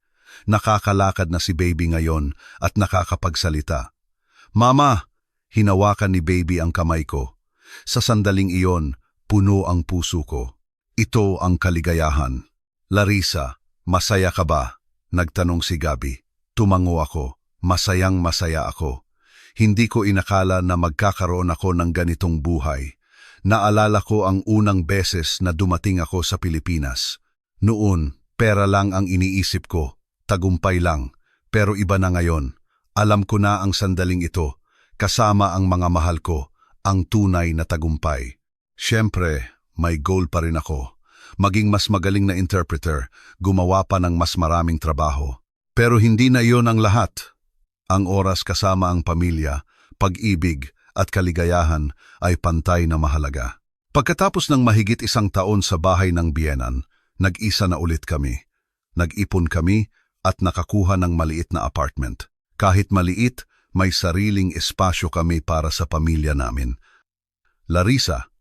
Nakakalakad na si Baby ngayon at nakakapagsalita. "Mama!" Hinawakan ni Baby ang kamay ko. Sa sandaling iyon, puno ang puso ko. Ito ang kaligayahan. "Larissa, masaya ka ba?" Nagtanong si Gabi. Tumango ako. Masayang masaya ako. Hindi ko inakala na magkakaroon ako ng ganitong buhay. Naalala ko ang unang beses na dumating ako sa Pilipinas. Noon, pera lang ang iniisip ko. Tagumpay lang. Pero iba na ngayon. Alam ko na ang sandaling ito. Kasama ang mga mahal ko. Ang tunay na tagumpay. Siyempre, may goal pa rin ako. Maging mas magaling na interpreter. Gumawa pa ng mas maraming trabaho. Pero hindi na iyon ang lahat. Ang oras kasama ang pamilya, pag-ibig at kaligayahan ay pantay na mahalaga. Pagkatapos ng mahigit 1 taon sa bahay ng biyenan, nag-isa na ulit kami. Nag-ipon kami at nakakuha ng maliit na apartment. Kahit maliit, may sariling espasyo kami para sa pamilya namin. "Larissa,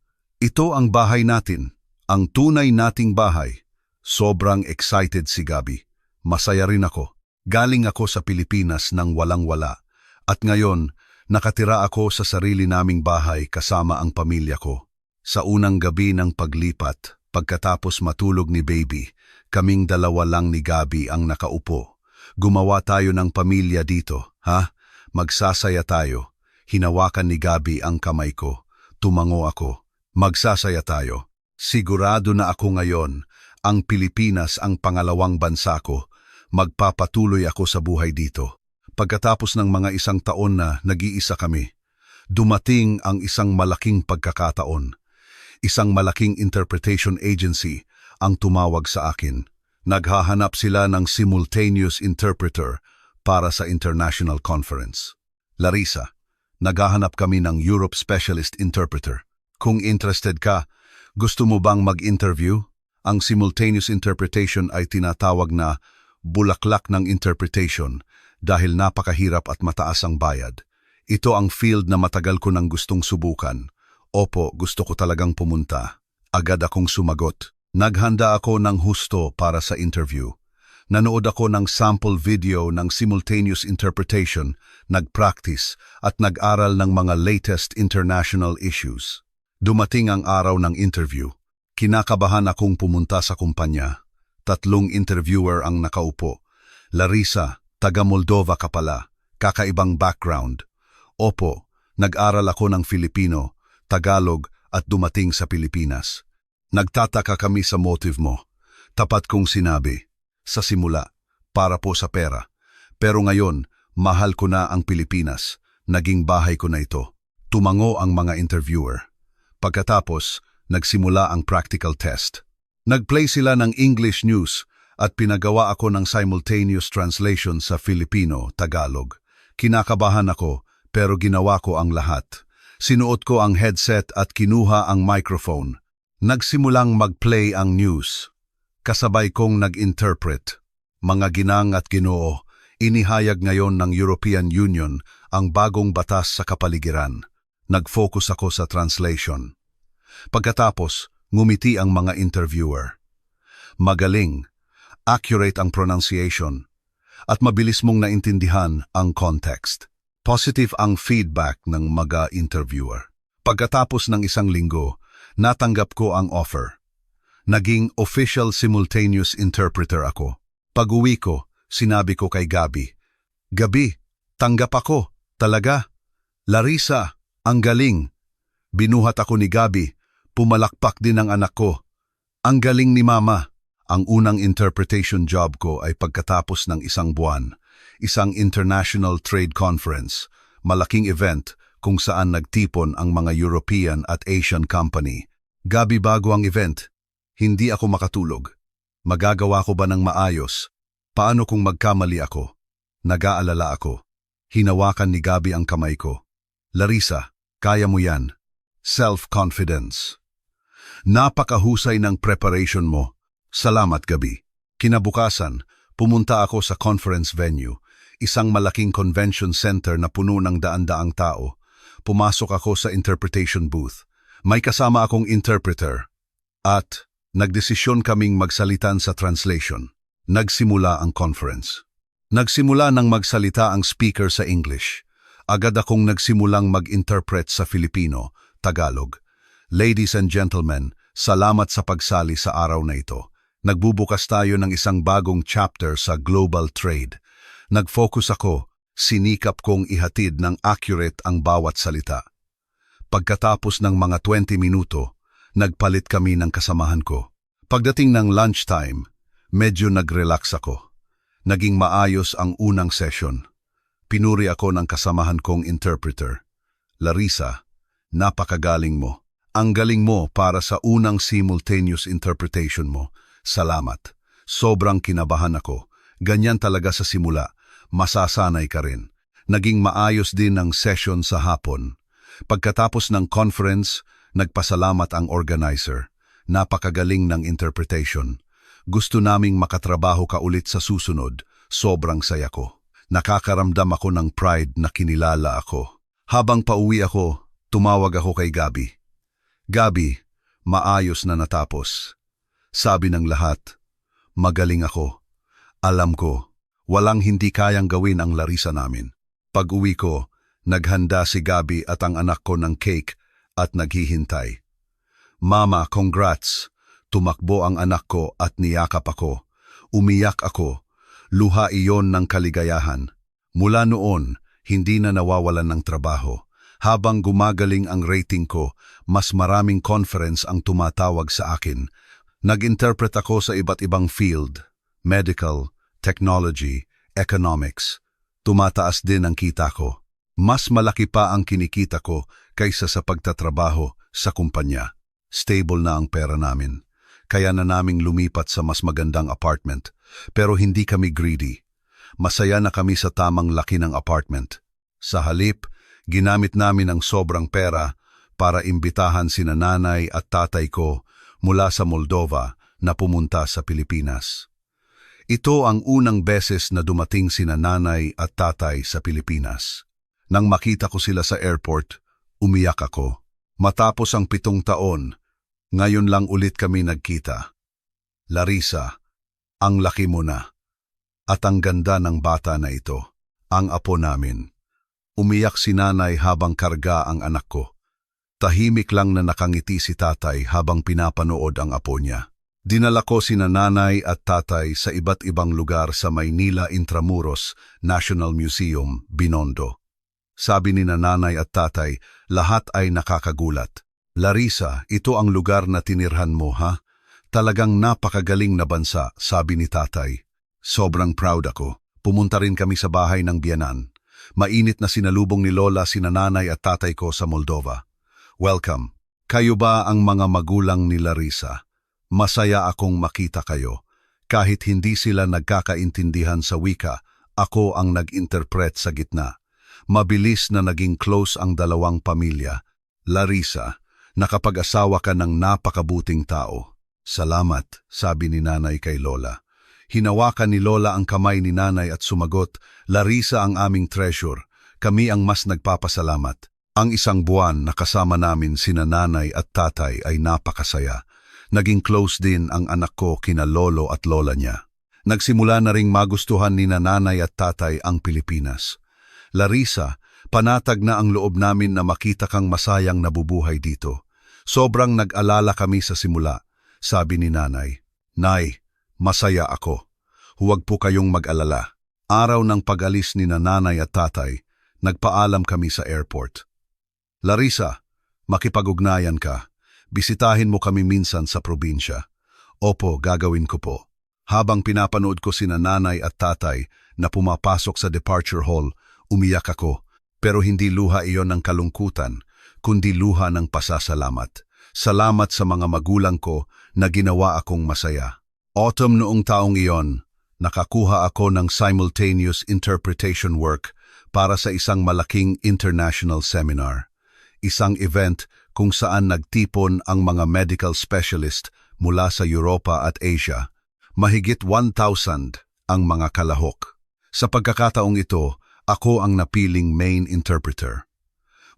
ito ang bahay natin, ang tunay nating bahay." Sobrang excited si Gabi. Masaya rin ako. Galing ako sa Pilipinas nang walang-wala. At ngayon, nakatira ako sa sarili naming bahay kasama ang pamilya ko. Sa unang gabi ng paglipat, pagkatapos matulog ni Baby, kaming dalawa lang ni Gabi ang nakaupo. "Gumawa tayo ng pamilya dito, ha? Magsasaya tayo." Hinawakan ni Gabi ang kamay ko. Tumango ako. "Magsasaya tayo." Sigurado na ako ngayon, ang Pilipinas ang pangalawang bansa ko. Magpapatuloy ako sa buhay dito. Pagkatapos ng mga 1 taon na nag-iisa kami, dumating ang isang malaking pagkakataon. Isang malaking interpretation agency ang tumawag sa akin. Naghahanap sila ng simultaneous interpreter para sa international conference. "Larissa, naghahanap kami ng Europe Specialist Interpreter. Kung interested ka, gusto mo bang mag-interview?" Ang simultaneous interpretation ay tinatawag na bulaklak ng interpretation dahil napakahirap at mataas ang bayad. Ito ang field na matagal ko nang gustong subukan. Opo, gusto ko talagang pumunta. Agad akong sumagot. Naghanda ako ng husto para sa interview. Nanood ako ng sample video ng simultaneous interpretation, nag-practice at nag-aral ng mga latest international issues. Dumating ang araw ng interview. Kinakabahan akong pumunta sa kumpanya. 3 interviewer ang nakaupo. "Larissa, taga Moldova ka pala. Kakaibang background." "Opo, nag-aral ako ng Filipino, Tagalog at dumating sa Pilipinas." "Nagtataka kami sa motive mo." Tapat kong sinabi. "Sa simula, para po sa pera. Pero ngayon, mahal ko na ang Pilipinas. Naging bahay ko na ito." Tumango ang mga interviewer. Pagkatapos, nagsimula ang practical test. Nag-play sila ng English news at pinagawa ako ng simultaneous translation sa Filipino, Tagalog. Kinakabahan ako pero ginawa ko ang lahat. Sinuot ko ang headset at kinuha ang microphone. Nagsimulang mag-play ang news. Kasabay kong nag-interpret. "Mga ginang at ginoo, inihayag ngayon ng European Union ang bagong batas sa kapaligiran." Nag-focus ako sa translation. Pagkatapos, ngumiti ang mga interviewer. Magaling, accurate ang pronunciation, at mabilis mong naintindihan ang context. Positive ang feedback ng mga interviewer. Pagkatapos ng 1 linggo, natanggap ko ang offer. Naging official simultaneous interpreter ako. Pag-uwi ko, sinabi ko kay Gabi, "Gabi, tanggap ako, talaga. Larissa, ang galing." Binuhat ako ni Gabi. Pumalakpak din ang anak ko. "Ang galing ni Mama." Ang unang interpretation job ko ay pagkatapos ng 1 buwan. Isang international trade conference, malaking event kung saan nagtipon ang mga European at Asian company. "Gabi, bago ang event, hindi ako makatulog. Magagawa ko ba ng maayos? Paano kung magkamali ako?" Nag-aalala ako. Hinawakan ni Gabi ang kamay ko. "Larissa, kaya mo yan. self-confidence. Napakahusay ng preparation mo. Salamat gabi. Kinabukasan, pumunta ako sa conference venue, isang malaking convention center na puno ng daan-daang tao. Pumasok ako sa interpretation booth. May kasama akong interpreter. At nagdesisyon kaming magsalitan sa translation. Nagsimula ang conference. Nagsimula nang magsalita ang speaker sa English. Agad akong nagsimulang mag-interpret sa Filipino, Tagalog. Ladies and gentlemen, salamat sa pagsali sa araw na ito. Nagbubukas tayo ng isang bagong chapter sa global trade. Nag-focus ako, sinikap kong ihatid ng accurate ang bawat salita. Pagkatapos ng mga 20 minuto, nagpalit kami ng kasamahan ko. Pagdating ng lunchtime, medyo nag-relax ako. Naging maayos ang unang session. Pinuri ako ng kasamahan kong interpreter. Larissa, napakagaling mo. Ang galing mo para sa unang simultaneous interpretation mo. Salamat. Sobrang kinabahan ako. Ganyan talaga sa simula. Masasanay ka rin. Naging maayos din ang session sa hapon. Pagkatapos ng conference, nagpasalamat ang organizer. Napakagaling ng interpretation. Gusto naming makatrabaho ka ulit sa susunod. Sobrang saya ko. Nakakaramdam ako ng pride na kinilala ako. Habang pauwi ako, tumawag ako kay Gabi. Gabi, maayos na natapos. Sabi ng lahat, magaling ako. Alam ko, walang hindi kayang gawin ang Larissa namin. Pag-uwi ko, naghanda si Gabi at ang anak ko ng cake at naghihintay. Mama, congrats! Tumakbo ang anak ko at niyakap ako. Umiyak ako. Luha iyon ng kaligayahan. Mula noon, hindi na nawawalan ng trabaho. Habang gumagaling ang rating ko, mas maraming conference ang tumatawag sa akin. Nag-interpret ako sa iba't ibang field, medical, technology, economics. Tumataas din ang kita ko. Mas malaki pa ang kinikita ko kaysa sa pagtatrabaho sa kumpanya. Stable na ang pera namin. Kaya na naming lumipat sa mas magandang apartment. Pero hindi kami greedy. Masaya na kami sa tamang laki ng apartment. Sa halip, ginamit namin ang sobrang pera para imbitahan sina nanay at tatay ko mula sa Moldova na pumunta sa Pilipinas. Ito ang unang beses na dumating sina nanay at tatay sa Pilipinas. Nang makita ko sila sa airport, umiyak ako. Matapos ang 7 taon, ngayon lang ulit kami nagkita. Larissa, ang laki mo na. At ang ganda ng bata na ito, ang apo namin. Umiyak si nanay habang karga ang anak ko. Tahimik lang na nakangiti si tatay habang pinapanood ang apo niya. Dinala ko sina nanay at tatay sa iba't ibang lugar sa Maynila Intramuros National Museum, Binondo. Sabi ni nanay at tatay, lahat ay nakakagulat. Larissa, ito ang lugar na tinirhan mo, ha? Talagang napakagaling na bansa, sabi ni tatay. Sobrang proud ako. Pumunta rin kami sa bahay ng biyanan. Mainit na sinalubong ni Lola sina nanay at tatay ko sa Moldova. Welcome. Kayo ba ang mga magulang ni Larissa? Masaya akong makita kayo. Kahit hindi sila nagkakaintindihan sa wika, ako ang nag-interpret sa gitna. Mabilis na naging close ang dalawang pamilya. Larissa, nakapag-asawa ka ng napakabuting tao. Salamat, sabi ni nanay kay Lola. Hinawakan ni Lola ang kamay ni nanay at sumagot, Larissa ang aming treasure. Kami ang mas nagpapasalamat. Ang isang buwan na kasama namin sina nanay at tatay ay napakasaya. Naging close din ang anak ko kina lolo at lola niya. Nagsimula na ring magustuhan ni nanay at tatay ang Pilipinas. Larissa, panatag na ang loob namin na makita kang masayang nabubuhay dito. Sobrang nag-alala kami sa simula, sabi ni nanay. Nay, masaya ako. Huwag po kayong mag-alala. Araw ng pag-alis ni nanay at tatay, nagpaalam kami sa airport. Larissa, makipag-ugnayan ka. Bisitahin mo kami minsan sa probinsya. Opo, gagawin ko po. Habang pinapanood ko sina nanay at tatay na pumapasok sa departure hall, umiyak ako. Pero hindi luha iyon ng kalungkutan, kundi luha ng pasasalamat. Salamat sa mga magulang ko na ginawa akong masaya. Autumn noong taong iyon, nakakuha ako ng simultaneous interpretation work para sa isang malaking international seminar. Isang event kung saan nagtipon ang mga medical specialist mula sa Europa at Asia. Mahigit 1,000 ang mga kalahok. Sa pagkakataong ito, ako ang napiling main interpreter.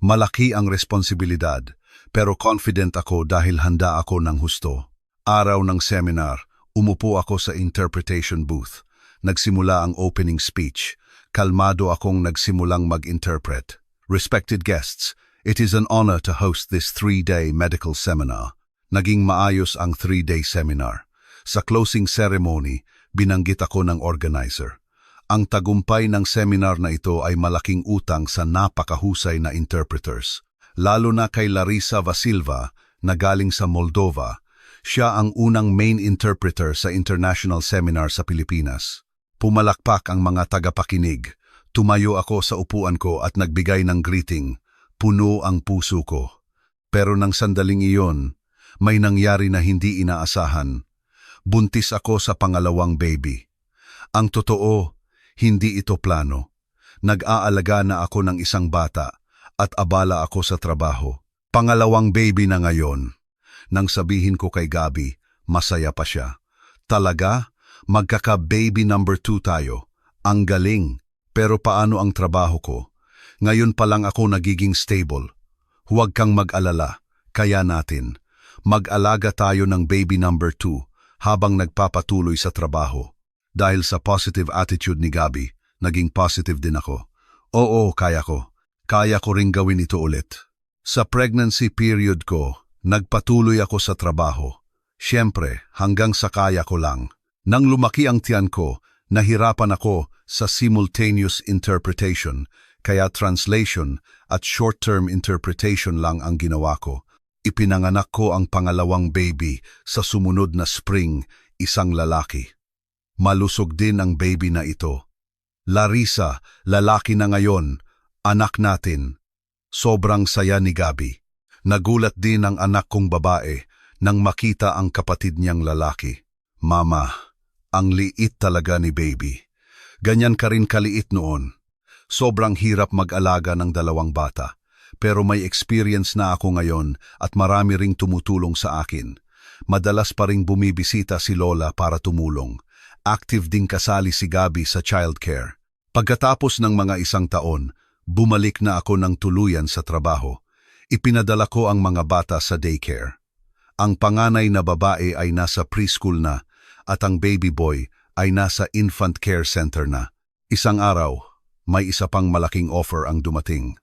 Malaki ang responsibilidad, pero confident ako dahil handa ako ng husto. Araw ng seminar, umupo ako sa interpretation booth. Nagsimula ang opening speech. Kalmado akong nagsimulang mag-interpret. Respected guests, it is an honor to host this 3-day medical seminar. Naging maayos ang 3-day seminar. Sa closing ceremony, binanggit ako ng organizer. Ang tagumpay ng seminar na ito ay malaking utang sa napakahusay na interpreters. Lalo na kay Larisa Vasilva na galing sa Moldova. Siya ang unang main interpreter sa international seminar sa Pilipinas. Pumalakpak ang mga tagapakinig. Tumayo ako sa upuan ko at nagbigay ng greeting. Puno ang puso ko. Pero nang sandaling iyon, may nangyari na hindi inaasahan. Buntis ako sa pangalawang baby. Ang totoo, hindi ito plano. Nag-aalaga na ako ng isang bata at abala ako sa trabaho. Pangalawang baby na ngayon. Nang sabihin ko kay Gabi, masaya pa siya. Talaga? Magkaka-baby number 2 tayo. Ang galing. Pero paano ang trabaho ko? Ngayon pa lang ako nagiging stable. Huwag kang mag-alala. Kaya natin. Mag-alaga tayo ng baby number 2 habang nagpapatuloy sa trabaho. Dahil sa positive attitude ni Gabi, naging positive din ako. Oo, kaya ko. Kaya ko ring gawin ito ulit. Sa pregnancy period ko, nagpatuloy ako sa trabaho. Siyempre, hanggang sa kaya ko lang. Nang lumaki ang tiyan ko, nahirapan ako sa simultaneous interpretation, kaya translation at short-term interpretation lang ang ginawa ko. Ipinanganak ko ang pangalawang baby sa sumunod na spring, isang lalaki. Malusog din ang baby na ito. Larisa, lalaki na ngayon, anak natin. Sobrang saya ni Gabi. Nagulat din ang anak kong babae nang makita ang kapatid niyang lalaki. Mama, ang liit talaga ni baby. Ganyan ka rin kaliit noon. Sobrang hirap mag-alaga ng dalawang bata. Pero may experience na ako ngayon at marami ring tumutulong sa akin. Madalas pa ring bumibisita si Lola para tumulong. Active ding kasali si Gabi sa childcare. Pagkatapos ng mga 1 taon, bumalik na ako ng tuluyan sa trabaho. Ipinadala ko ang mga bata sa daycare. Ang panganay na babae ay nasa preschool na at ang baby boy ay nasa infant care center na. Isang araw, may isa pang malaking offer ang dumating.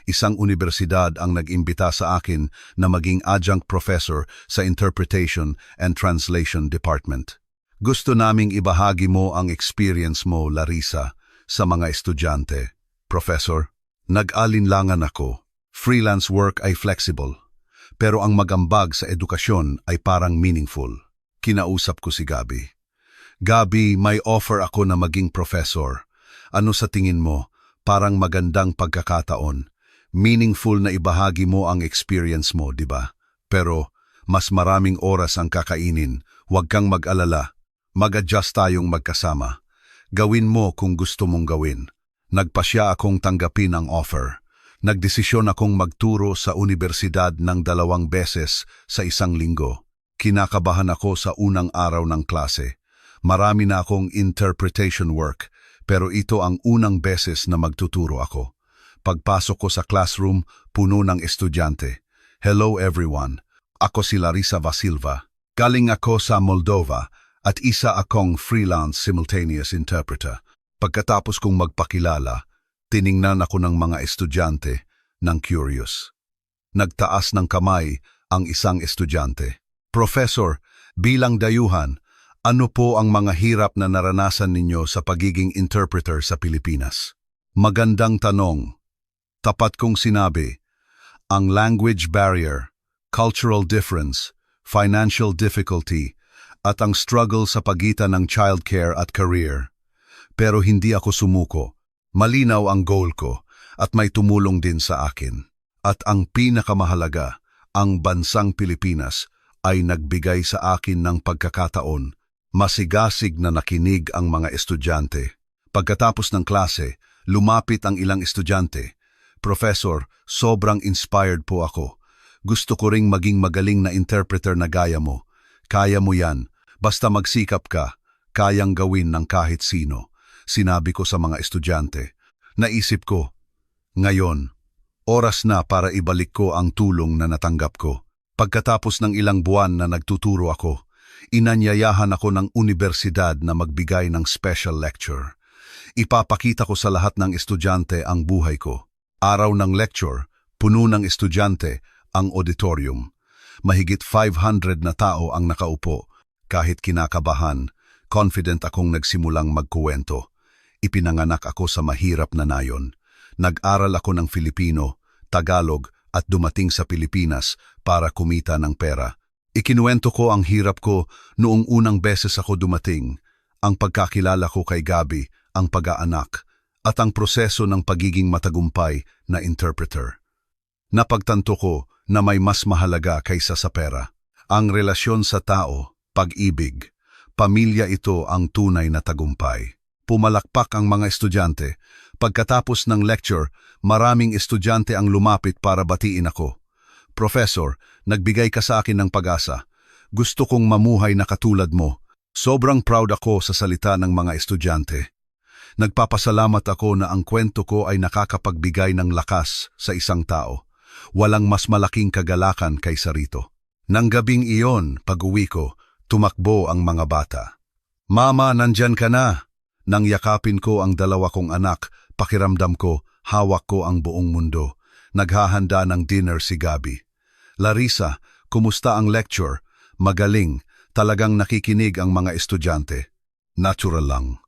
Isang universidad ang nag-imbita sa akin na maging adjunct professor sa Interpretation and Translation Department. Gusto naming ibahagi mo ang experience mo, Larisa, sa mga estudyante. Professor, nag-alinlangan ako. Freelance work ay flexible. Pero ang magambag sa edukasyon ay parang meaningful. Kinausap ko si Gabi. Gabi, may offer ako na maging professor. Ano sa tingin mo? Parang magandang pagkakataon. Meaningful na ibahagi mo ang experience mo, di ba? Pero mas maraming oras ang kakainin. Huwag kang mag-alala. Mag-adjust tayong magkasama. Gawin mo kung gusto mong gawin. Nagpasya akong tanggapin ang offer. Nagdesisyon akong magturo sa universidad ng 2 beses sa 1 linggo. Kinakabahan ako sa unang araw ng klase. Marami na akong interpretation work, pero ito ang unang beses na magtuturo ako. Pagpasok ko sa classroom, puno ng estudyante. Hello everyone. Ako si Larisa Vasilva. Galing ako sa Moldova at isa akong freelance simultaneous interpreter. Pagkatapos kong magpakilala, tiningnan ako ng mga estudyante ng curious. Nagtaas ng kamay ang isang estudyante. Professor, bilang dayuhan, ano po ang mga hirap na naranasan ninyo sa pagiging interpreter sa Pilipinas? Magandang tanong. Tapat kong sinabi, ang language barrier, cultural difference, financial difficulty, at ang struggle sa pagitan ng childcare at career. Pero hindi ako sumuko. Malinaw ang goal ko at may tumulong din sa akin. At ang pinakamahalaga, ang bansang Pilipinas ay nagbigay sa akin ng pagkakataon. Masigasig na nakinig ang mga estudyante. Pagkatapos ng klase, lumapit ang ilang estudyante. Professor, sobrang inspired po ako. Gusto ko ring maging magaling na interpreter na gaya mo. Kaya mo yan. Basta magsikap ka, kayang gawin ng kahit sino. Sinabi ko sa mga estudyante. Naisip ko, ngayon, oras na para ibalik ko ang tulong na natanggap ko. Pagkatapos ng ilang buwan na nagtuturo ako, inanyayahan ako ng universidad na magbigay ng special lecture. Ipapakita ko sa lahat ng estudyante ang buhay ko. Araw ng lecture, puno ng estudyante ang auditorium. Mahigit 500 na tao ang nakaupo. Kahit kinakabahan, confident akong nagsimulang magkuwento. Ipinanganak ako sa mahirap na nayon. Nag-aral ako ng Filipino, Tagalog at dumating sa Pilipinas para kumita ng pera. Ikinuwento ko ang hirap ko noong unang beses ako dumating, ang pagkakilala ko kay Gabi, ang pag-aanak, at ang proseso ng pagiging matagumpay na interpreter. Napagtanto ko na may mas mahalaga kaysa sa pera. Ang relasyon sa tao, pag-ibig, pamilya ito ang tunay na tagumpay. Pumalakpak ang mga estudyante. Pagkatapos ng lecture, maraming estudyante ang lumapit para batiin ako. Professor, nagbigay ka sa akin ng pag-asa. Gusto kong mamuhay na katulad mo. Sobrang proud ako sa salita ng mga estudyante. Nagpapasalamat ako na ang kwento ko ay nakakapagbigay ng lakas sa isang tao. Walang mas malaking kagalakan kaysa rito. Nang gabing iyon, pag-uwi ko, tumakbo ang mga bata. Mama, nandyan ka na! Nang yakapin ko ang dalawa kong anak, pakiramdam ko, hawak ko ang buong mundo. Naghahanda ng dinner si Gabi. Larissa, kumusta ang lecture? Magaling, talagang nakikinig ang mga estudyante. Natural lang.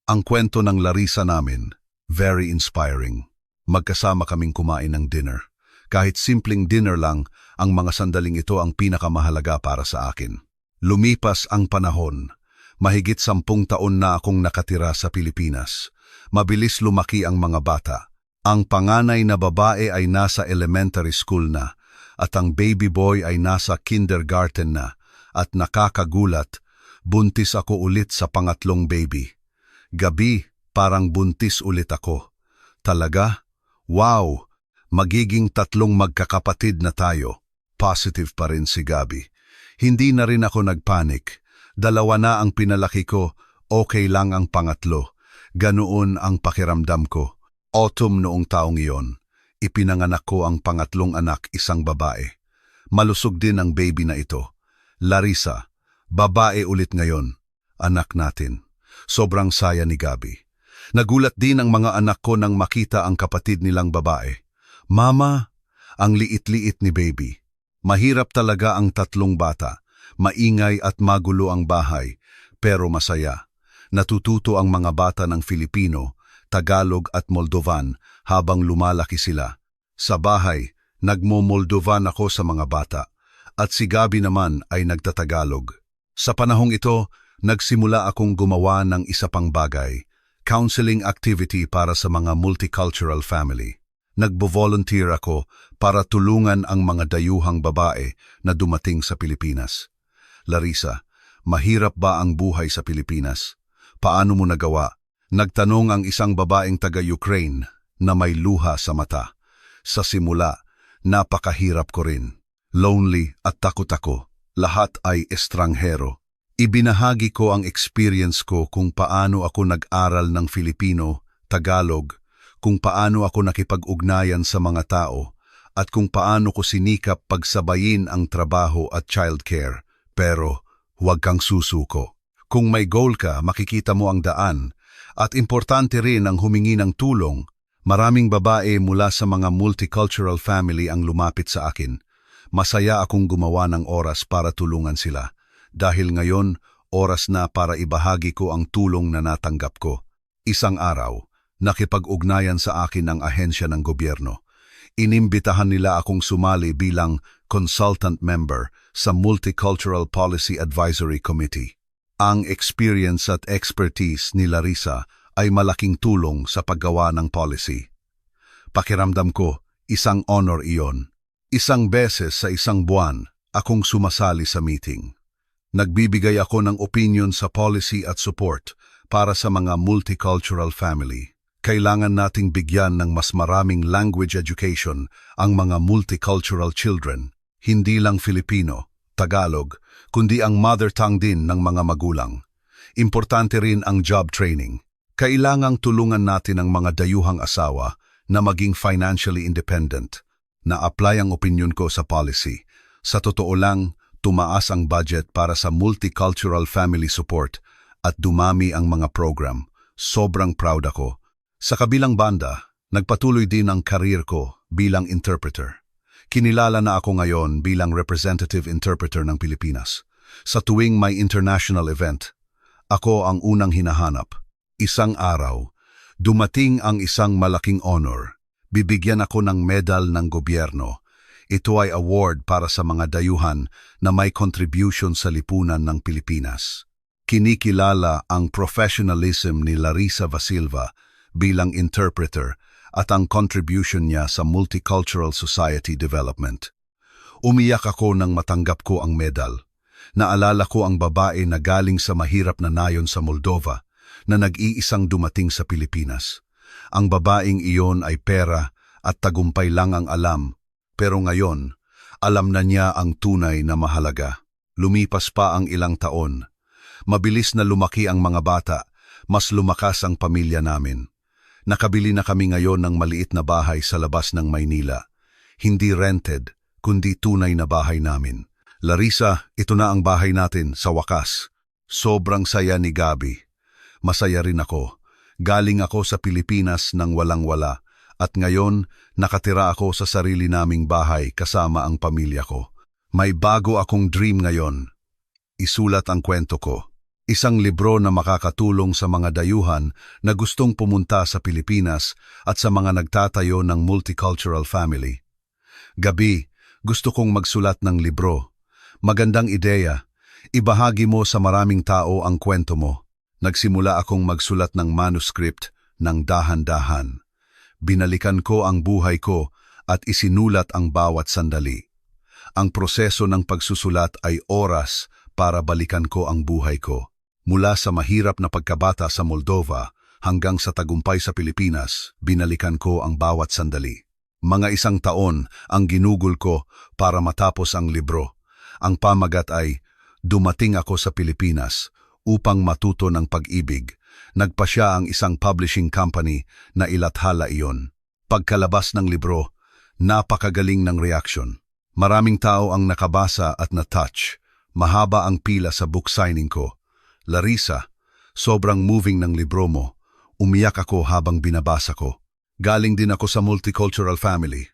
Ang kwento ng Larissa namin, very inspiring. Magkasama kaming kumain ng dinner. Kahit simpleng dinner lang, ang mga sandaling ito ang pinakamahalaga para sa akin. Lumipas ang panahon. Mahigit 10 taon na akong nakatira sa Pilipinas. Mabilis lumaki ang mga bata. Ang panganay na babae ay nasa elementary school na, at ang baby boy ay nasa kindergarten na, at nakakagulat, buntis ako ulit sa pangatlong baby. Gabi, parang buntis ulit ako. Talaga? Wow! Magiging 3 magkakapatid na tayo. Positive pa rin si Gabi. Hindi na rin ako nagpanik. 2 na ang pinalaki ko, okay lang ang pangatlo. Ganoon ang pakiramdam ko. Autumn noong taong iyon. Ipinanganak ko ang pangatlong anak, isang babae. Malusog din ang baby na ito. Larissa, babae ulit ngayon. Anak natin. Sobrang saya ni Gabi. Nagulat din ang mga anak ko nang makita ang kapatid nilang babae. Mama, ang liit-liit ni baby. Mahirap talaga ang 3 bata. Maingay at magulo ang bahay, pero masaya. Natututo ang mga bata ng Filipino, Tagalog at Moldovan habang lumalaki sila. Sa bahay, nagmo-Moldovan ako sa mga bata, at si Gabi naman ay nagtatagalog. Sa panahong ito, nagsimula akong gumawa ng isa pang bagay, counseling activity para sa mga multicultural family. Nagbo-volunteer ako para tulungan ang mga dayuhang babae na dumating sa Pilipinas. Larissa, mahirap ba ang buhay sa Pilipinas? Paano mo nagawa? Nagtanong ang isang babaeng taga-Ukraine na may luha sa mata. Sa simula, napakahirap ko rin. Lonely at takot ako. Lahat ay estranghero. Ibinahagi ko ang experience ko kung paano ako nag-aral ng Filipino, Tagalog, kung paano ako nakipag-ugnayan sa mga tao, at kung paano ko sinikap pagsabayin ang trabaho at childcare. Pero huwag kang susuko. Kung may goal ka, makikita mo ang daan. At importante rin ang humingi ng tulong. Maraming babae mula sa mga multicultural family ang lumapit sa akin. Masaya akong gumawa ng oras para tulungan sila. Dahil ngayon, oras na para ibahagi ko ang tulong na natanggap ko. Isang araw, nakipag-ugnayan sa akin ang ahensya ng gobyerno. Inimbitahan nila akong sumali bilang consultant member sa Multicultural Policy Advisory Committee. Ang experience at expertise ni Larissa ay malaking tulong sa paggawa ng policy. Pakiramdam ko, isang honor iyon. Isang beses sa isang buwan, akong sumasali sa meeting. Nagbibigay ako ng opinion sa policy at support para sa mga multicultural family. Kailangan nating bigyan ng mas maraming language education ang mga multicultural children. hindi lang Filipino, Tagalog, kundi ang mother tongue din ng mga magulang. Importante rin ang job training. Kailangang tulungan natin ang mga dayuhang asawa na maging financially independent. Na-apply ang opinion ko sa policy. Sa totoo lang, tumaas ang budget para sa multicultural family support at dumami ang mga program. Sobrang proud ako. Sa kabilang banda, nagpatuloy din ang career ko bilang interpreter. Kinilala na ako ngayon bilang representative interpreter ng Pilipinas. Sa tuwing may international event, ako ang unang hinahanap. Isang araw, dumating ang isang malaking honor. Bibigyan ako ng medal ng gobyerno. Ito ay award para sa mga dayuhan na may contribution sa lipunan ng Pilipinas. Kinikilala ang professionalism ni Larissa Vasilva bilang interpreter at ang contribution niya sa multicultural society development. Umiyak ako nang matanggap ko ang medal. Naalala ko ang babae na galing sa mahirap na nayon sa Moldova na nag-iisang dumating sa Pilipinas. Ang babaeng iyon ay pera at tagumpay lang ang alam, pero ngayon, alam na niya ang tunay na mahalaga. Lumipas pa ang ilang taon. Mabilis na lumaki ang mga bata, mas lumakas ang pamilya namin. Nakabili na kami ngayon ng maliit na bahay sa labas ng Maynila. Hindi rented, kundi tunay na bahay namin. Larissa, ito na ang bahay natin sa wakas. Sobrang saya ni Gabi. Masaya rin ako. Galing ako sa Pilipinas nang walang-wala at ngayon nakatira ako sa sarili naming bahay kasama ang pamilya ko. May bago akong dream ngayon. Isulat ang kwento ko. Isang libro na makakatulong sa mga dayuhan na gustong pumunta sa Pilipinas at sa mga nagtatayo ng multicultural family. Gabi, gusto kong magsulat ng libro. Magandang ideya. Ibahagi mo sa maraming tao ang kwento mo. Nagsimula akong magsulat ng manuscript ng dahan-dahan. Binalikan ko ang buhay ko at isinulat ang bawat sandali. Ang proseso ng pagsusulat ay oras para balikan ko ang buhay ko. Mula sa mahirap na pagkabata sa Moldova hanggang sa tagumpay sa Pilipinas, binalikan ko ang bawat sandali. Mga 1 taon ang ginugol ko para matapos ang libro. Ang pamagat ay, dumating ako sa Pilipinas upang matuto ng pag-ibig. Nagpasya ang isang publishing company na ilathala iyon. Pagkalabas ng libro, napakagaling ng reaksyon. Maraming tao ang nakabasa at na-touch. Mahaba ang pila sa book signing ko. Larissa, sobrang moving ng libro mo. Umiyak ako habang binabasa ko. Galing din ako sa multicultural family.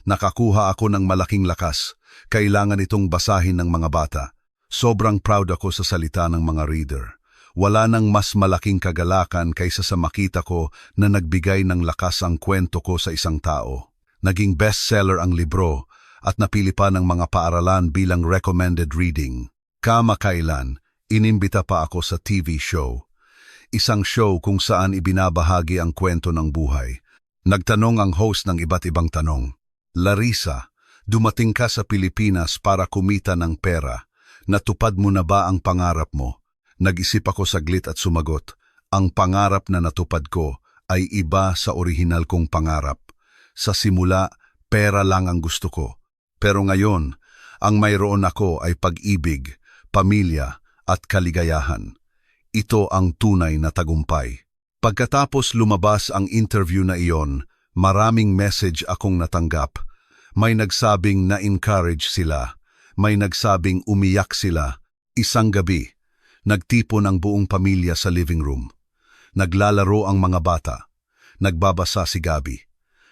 Nakakuha ako ng malaking lakas. Kailangan itong basahin ng mga bata. Sobrang proud ako sa salita ng mga reader. Wala nang mas malaking kagalakan kaysa sa makita ko na nagbigay ng lakas ang kwento ko sa isang tao. Naging bestseller ang libro at napili pa ng mga paaralan bilang recommended reading. Kamakailan, inimbita pa ako sa TV show. Isang show kung saan ibinabahagi ang kwento ng buhay. Nagtanong ang host ng iba't ibang tanong. Larissa, dumating ka sa Pilipinas para kumita ng pera. Natupad mo na ba ang pangarap mo? Nag-isip ako saglit at sumagot, ang pangarap na natupad ko ay iba sa orihinal kong pangarap. Sa simula, pera lang ang gusto ko. Pero ngayon, ang mayroon ako ay pag-ibig, pamilya at kaligayahan. Ito ang tunay na tagumpay. Pagkatapos lumabas ang interview na iyon, maraming message akong natanggap. May nagsabing na-encourage sila. May nagsabing umiyak sila. Isang gabi, nagtipon ang buong pamilya sa living room. Naglalaro ang mga bata. Nagbabasa si Gabi.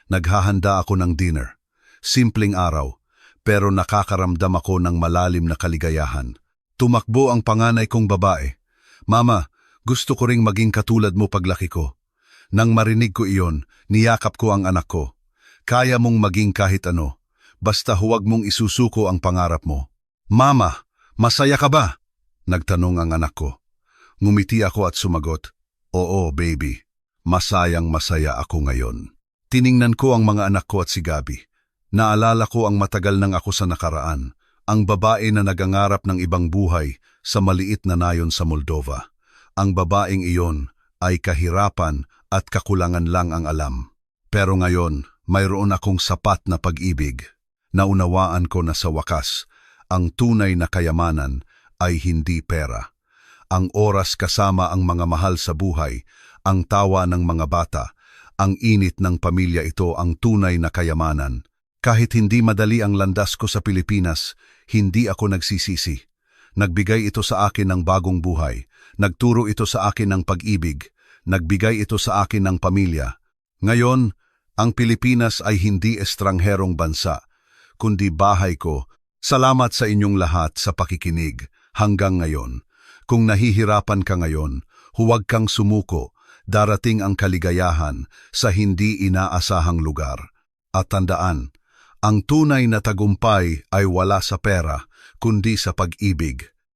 Naghahanda ako ng dinner. Simpleng araw, pero nakakaramdam ako ng malalim na kaligayahan. Tumakbo ang panganay kong babae. Mama, gusto ko ring maging katulad mo paglaki ko. Nang marinig ko iyon, niyakap ko ang anak ko. Kaya mong maging kahit ano. Basta huwag mong isusuko ang pangarap mo. Mama, masaya ka ba? Nagtanong ang anak ko. Ngumiti ako at sumagot, oo, baby. Masayang masaya ako ngayon. Tiningnan ko ang mga anak ko at si Gabi. Naalala ko ang matagal nang ako sa nakaraan, ang babae na nagangarap ng ibang buhay sa maliit na nayon sa Moldova. Ang babaeng iyon ay kahirapan at kakulangan lang ang alam. Pero ngayon, mayroon akong sapat na pag-ibig. Naunawaan ko na sa wakas, ang tunay na kayamanan ay hindi pera. Ang oras kasama ang mga mahal sa buhay, ang tawa ng mga bata, ang init ng pamilya, ito ang tunay na kayamanan. Kahit hindi madali ang landas ko sa Pilipinas, hindi ako nagsisisi. Nagbigay ito sa akin ng bagong buhay. Nagturo ito sa akin ng pag-ibig. Nagbigay ito sa akin ng pamilya. Ngayon, ang Pilipinas ay hindi estrangherong bansa, kundi bahay ko. Salamat sa inyong lahat sa pakikinig hanggang ngayon. Kung nahihirapan ka ngayon, huwag kang sumuko. Darating ang kaligayahan sa hindi inaasahang lugar. At tandaan, ang tunay na tagumpay ay wala sa pera, kundi sa pag-ibig.